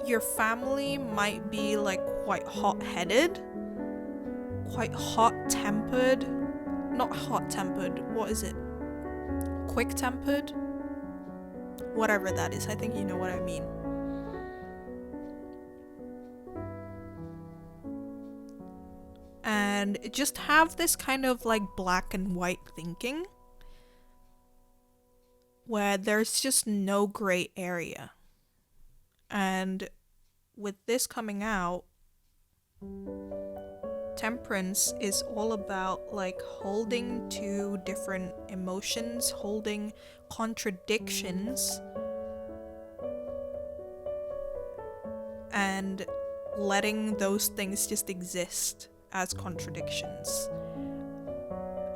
your family might be like quite hot-headed, quite hot-tempered. Not hot-tempered, what is it? Quick-tempered? Whatever that is, I think you know what I mean. And just have this kind of like black and white thinking where there's just no gray area. And with this coming out, temperance is all about like holding two different emotions, holding contradictions, and letting those things just exist as contradictions.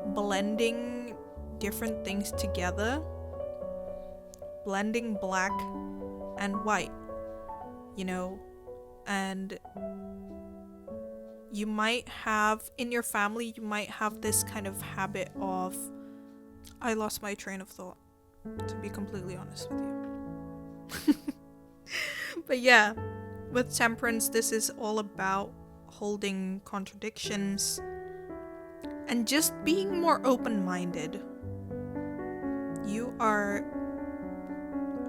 Blending different things together, blending black and white, and you might have, in your family, you might have this kind of habit of, I lost my train of thought, to be completely honest with you. But yeah, with temperance, this is all about holding contradictions and just being more open-minded. You are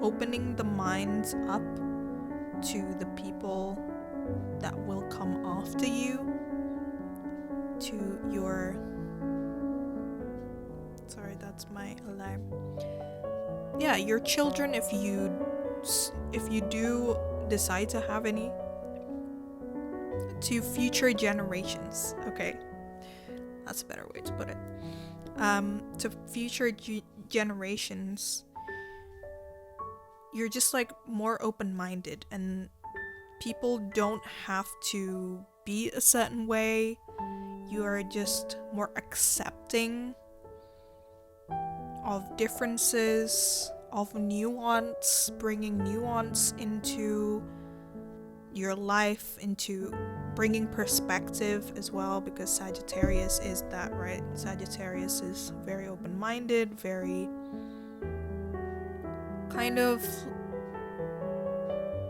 opening the minds up to the people that will come after you, to your... Sorry, that's my alarm. Yeah, your children, if you do decide to have any, to future generations. Okay, that's a better way to put it. To future generations, you're just like more open-minded, and people don't have to be a certain way. You are just more accepting of differences, of nuance, bringing nuance into your life, into bringing perspective as well, because Sagittarius is that, right? Sagittarius is very open-minded, very kind of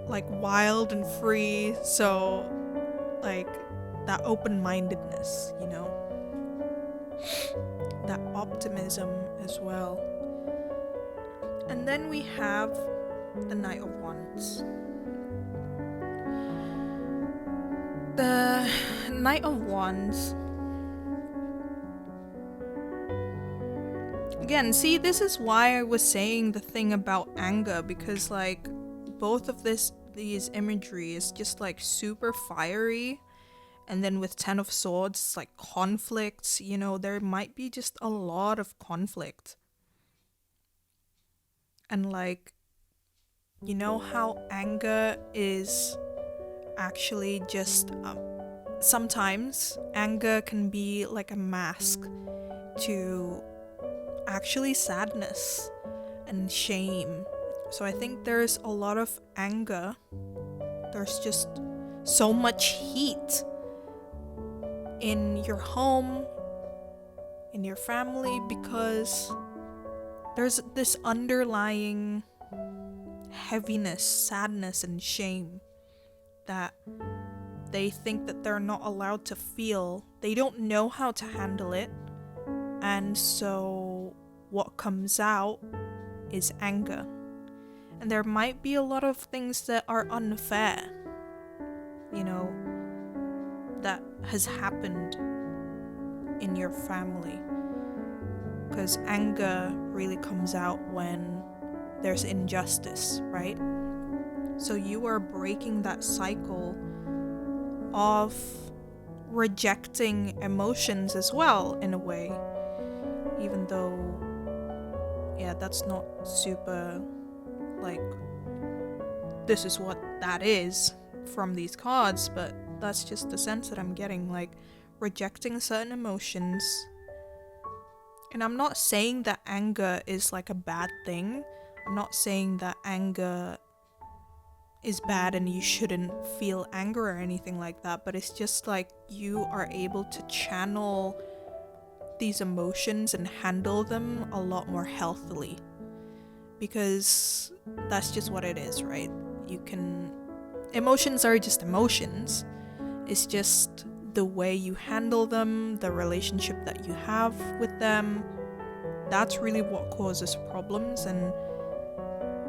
like wild and free, so like that open-mindedness, that optimism as well. And then we have the Knight of Wands. The Knight of Wands Again, see, this is why I was saying the thing about anger, because like both of these imagery is just like super fiery, and then with 10 of Swords, it's like conflicts, you know, there might be just a lot of conflict. And like, you know how anger is actually just sometimes anger can be like a mask to actually sadness and shame. So I think there's a lot of anger. There's just so much heat in your home, in your family, because there's this underlying heaviness, sadness, and shame that they think that they're not allowed to feel. They don't know how to handle it. And so what comes out is anger. And there might be a lot of things that are unfair, you know, that has happened in your family. Because anger really comes out when there's injustice, right? So you are breaking that cycle of rejecting emotions as well, in a way. Even though, yeah, that's not super, like, this is what that is from these cards, but that's just the sense that I'm getting, like, rejecting certain emotions. And I'm not saying that anger is like a bad thing. I'm not saying that anger is bad and you shouldn't feel anger or anything like that, but it's just like you are able to channel these emotions and handle them a lot more healthily, because that's just what it is, right? Emotions are just emotions. It's just the way you handle them, the relationship that you have with them. That's really what causes problems, and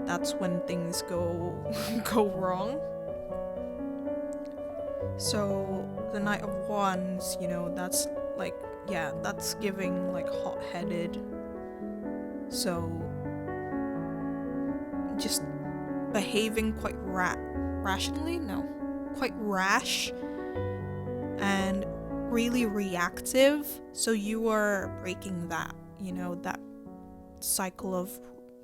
that's when things go wrong. So the Knight of Wands, you know, that's like, yeah, that's giving like hot-headed. So just behaving quite rationally, no, quite rash and really reactive. So you are breaking that, you know, that cycle of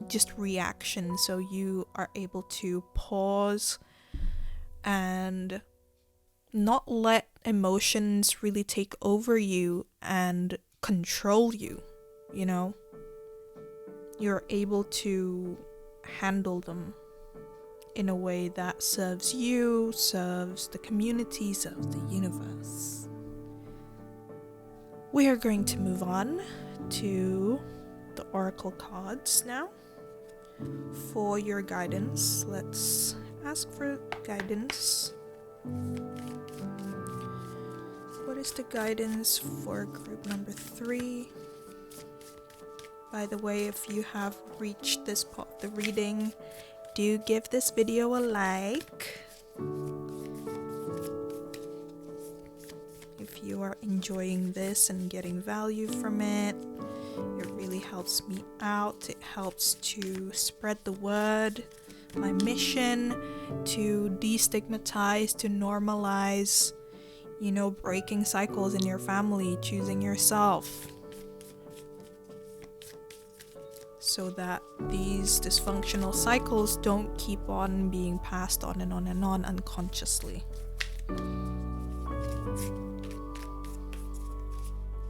just reaction. So you are able to pause and not let emotions really take over you and control you, you know? You're able to handle them in a way that serves you, serves the community, serves the universe. We are going to move on to the oracle cards now. For your guidance, let's ask for guidance. What is the guidance for group number 3? By the way, if you have reached this part of the reading, do give this video a like. If you are enjoying this and getting value from it, it really helps me out. It helps to spread the word. My mission to destigmatize, to normalize, you know, breaking cycles in your family, choosing yourself, so that these dysfunctional cycles don't keep on being passed on and on and on unconsciously.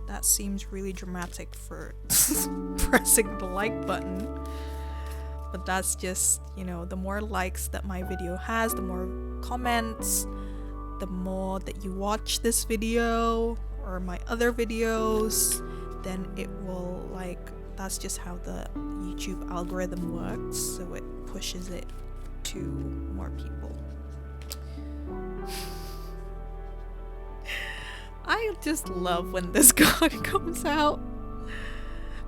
That seems really dramatic for pressing the like button. But that's just, you know, the more likes that my video has, the more comments, the more that you watch this video or my other videos, then it will, like, that's just how the YouTube algorithm works, so it pushes it to more people. I just love when this card comes out.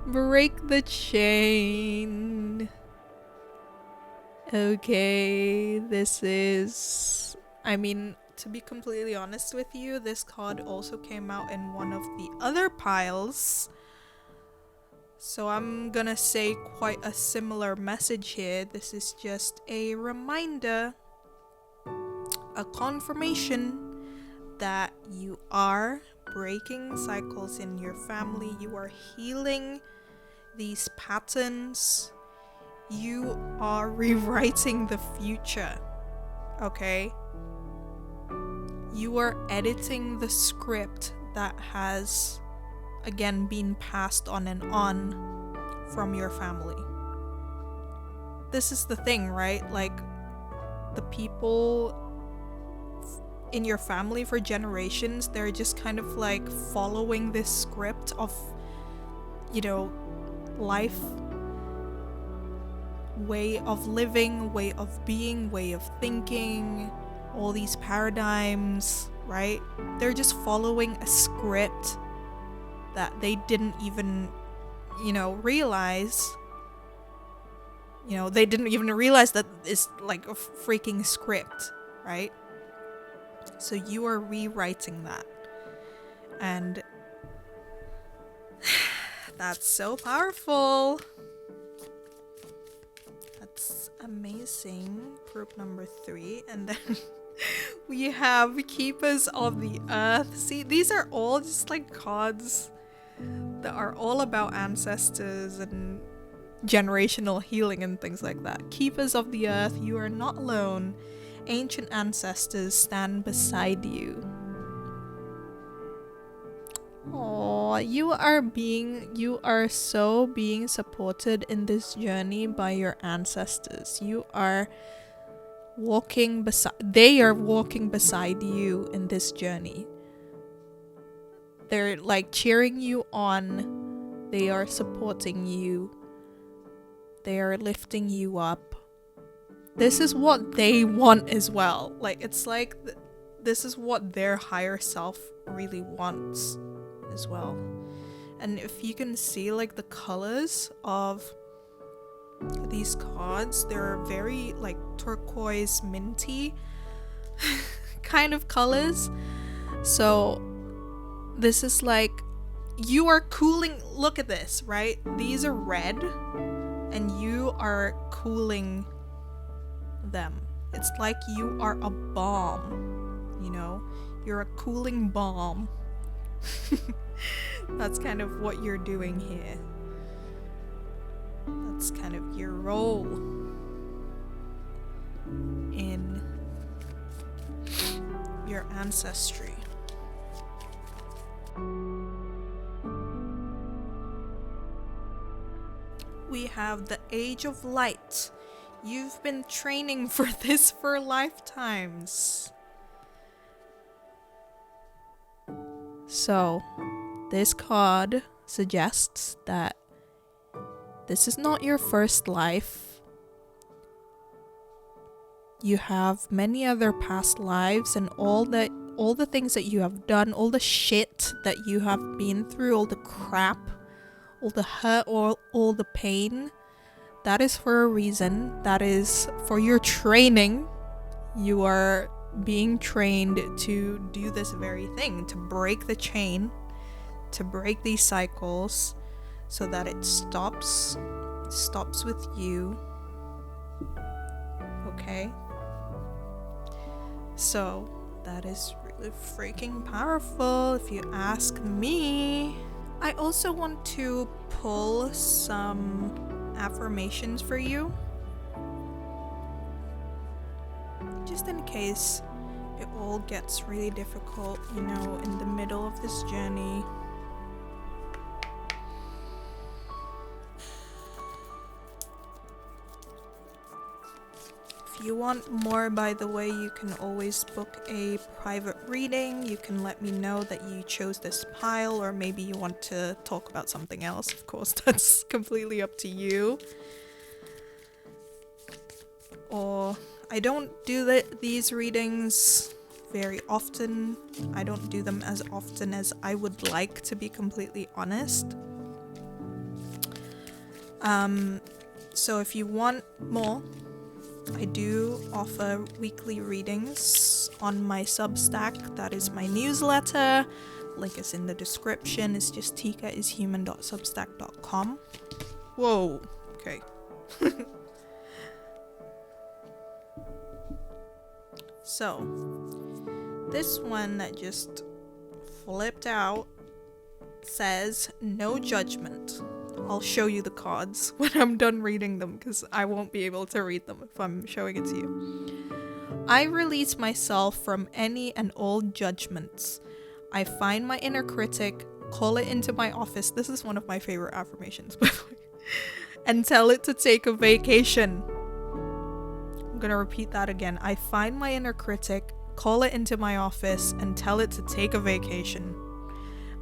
Break the chain. Okay, this is... I mean, to be completely honest with you, this card also came out in one of the other piles. So I'm gonna say quite a similar message here. This is just a reminder, a confirmation that you are breaking cycles in your family. You are healing these patterns. You are rewriting the future, okay? You are editing the script that has, again, been passed on and on from your family. This is the thing, right? Like, the people in your family for generations, they're just kind of like following this script of, life, way of living, way of being, way of thinking, all these paradigms, right? They're just following a script that they didn't even, realize. They didn't even realize that it's like a freaking script, right? So you are rewriting that. And that's so powerful. That's amazing. Group number 3. And then we have Keepers of the Earth. See, these are all just like cards that are all about ancestors and generational healing and things like that. Keepers of the Earth, you are not alone. Ancient ancestors stand beside you. Oh, you are so being supported in this journey by your ancestors. You are they are walking beside you in this journey. They're like cheering you on. They are supporting you. They are lifting you up. This is what they want as well. Like, it's like this is what their higher self really wants as well. And if you can see like the colors of these cards, they're very like turquoise, minty kind of colors. So this is like, you are cooling. Look at this, right? These are red and you are cooling them. It's like you are a bomb, you're a cooling bomb. That's kind of what you're doing here. That's kind of your role in your ancestry. We have the Age of Light. You've been training for this for lifetimes. So, this card suggests that this is not your first life. You have many other past lives, and all the things that you have done, all the shit that you have been through, all the crap, all the hurt, all the pain, that is for a reason. That is for your training. You are being trained to do this very thing, to break the chain, to break these cycles, so that it stops with you. Okay? So, that is really freaking powerful if you ask me. I also want to pull some affirmations for you, just in case it all gets really difficult, in the middle of this journey. If you want more, by the way, you can always book a private reading. You can let me know that you chose this pile, or maybe you want to talk about something else. Of course, that's completely up to you. Or I don't do these readings very often. I don't do them as often as I would like, to be completely honest. So if you want more, I do offer weekly readings on my Substack. That is my newsletter. link is in the description. It's just tikaishuman.substack.com. Whoa, okay. So, this one that just flipped out says, no judgment. I'll show you the cards when I'm done reading them because I won't be able to read them if I'm showing it to you. I release myself from any and all judgments. I find my inner critic, call it into my office. This is one of my favorite affirmations, by the way. And tell it to take a vacation. I'm gonna repeat that again. I find my inner critic, call it into my office, and tell it to take a vacation.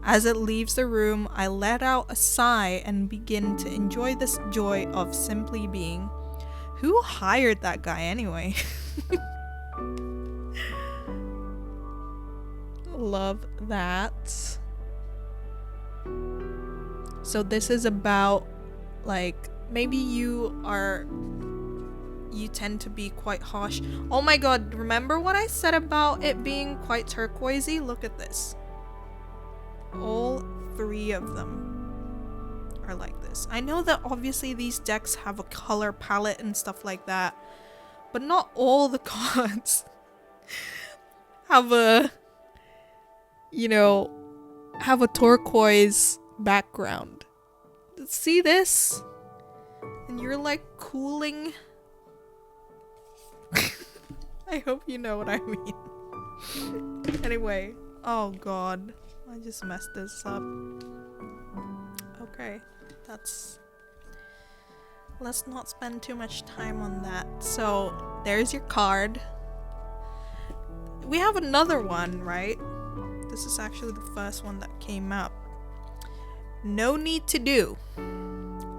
As it leaves the room, I let out a sigh and begin to enjoy this joy of simply being. Who hired that guy anyway? Love that. So this is about, like, maybe you tend to be quite harsh. Oh my god, remember what I said about it being quite turquoisey? Look at this. All three of them are like this. I know that obviously these decks have a color palette and stuff like that, but not all the cards have a, have a turquoise background. See this? And you're like cooling. I hope you know what I mean. Anyway, oh god. I just messed this up. Okay, let's not spend too much time on that. So, there's your card. We have another one, right? This is actually the first one that came up. No need to do.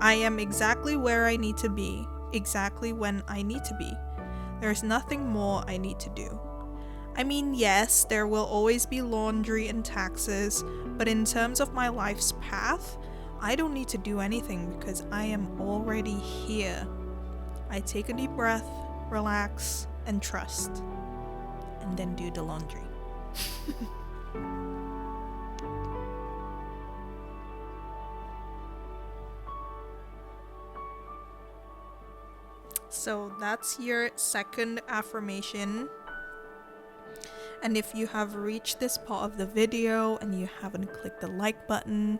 I am exactly where I need to be, exactly when I need to be. There's nothing more I need to do. I mean, yes, there will always be laundry and taxes, but in terms of my life's path, I don't need to do anything because I am already here. I take a deep breath, relax, and trust, and then do the laundry. So that's your second affirmation. And if you have reached this part of the video and you haven't clicked the like button,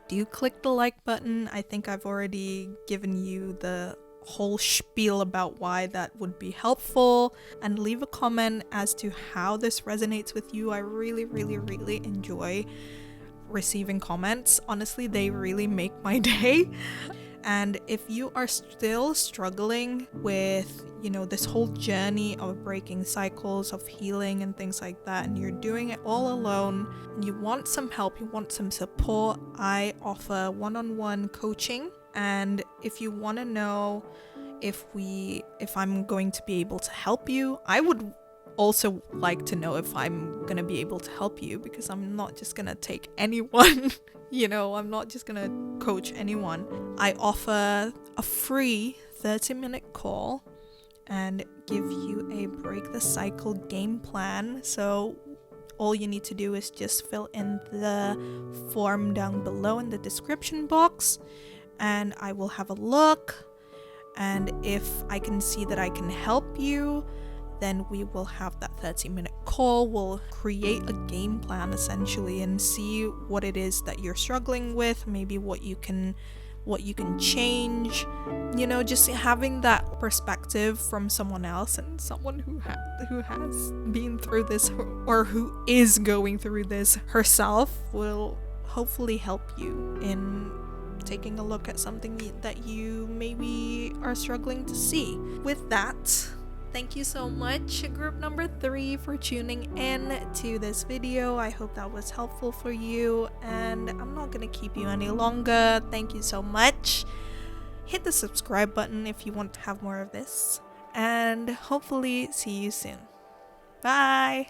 do click the like button. I think I've already given you the whole spiel about why that would be helpful, and leave a comment as to how this resonates with you. I really, really, really enjoy receiving comments. Honestly, they really make my day. And if you are still struggling with, this whole journey of breaking cycles, of healing and things like that, and you're doing it all alone, and you want some help, you want some support, I offer one-on-one coaching. And if you want to know if I'm going to be able to help you, I would also like to know if I'm gonna be able to help you, because I'm not just gonna take anyone. I'm not just gonna coach anyone. I offer a free 30-minute call and give you a break the cycle game plan. So all you need to do is just fill in the form down below in the description box, and I will have a look, and if I can see that I can help you, then we will have that 30-minute call. We'll create a game plan essentially and see what it is that you're struggling with, maybe what you can change, just having that perspective from someone else, and someone who has been through this or who is going through this herself will hopefully help you in taking a look at something that you maybe are struggling to see. With that, thank you so much, group number 3, for tuning in to this video. I hope that was helpful for you, and I'm not gonna keep you any longer. Thank you so much. Hit the subscribe button if you want to have more of this, and hopefully see you soon. Bye!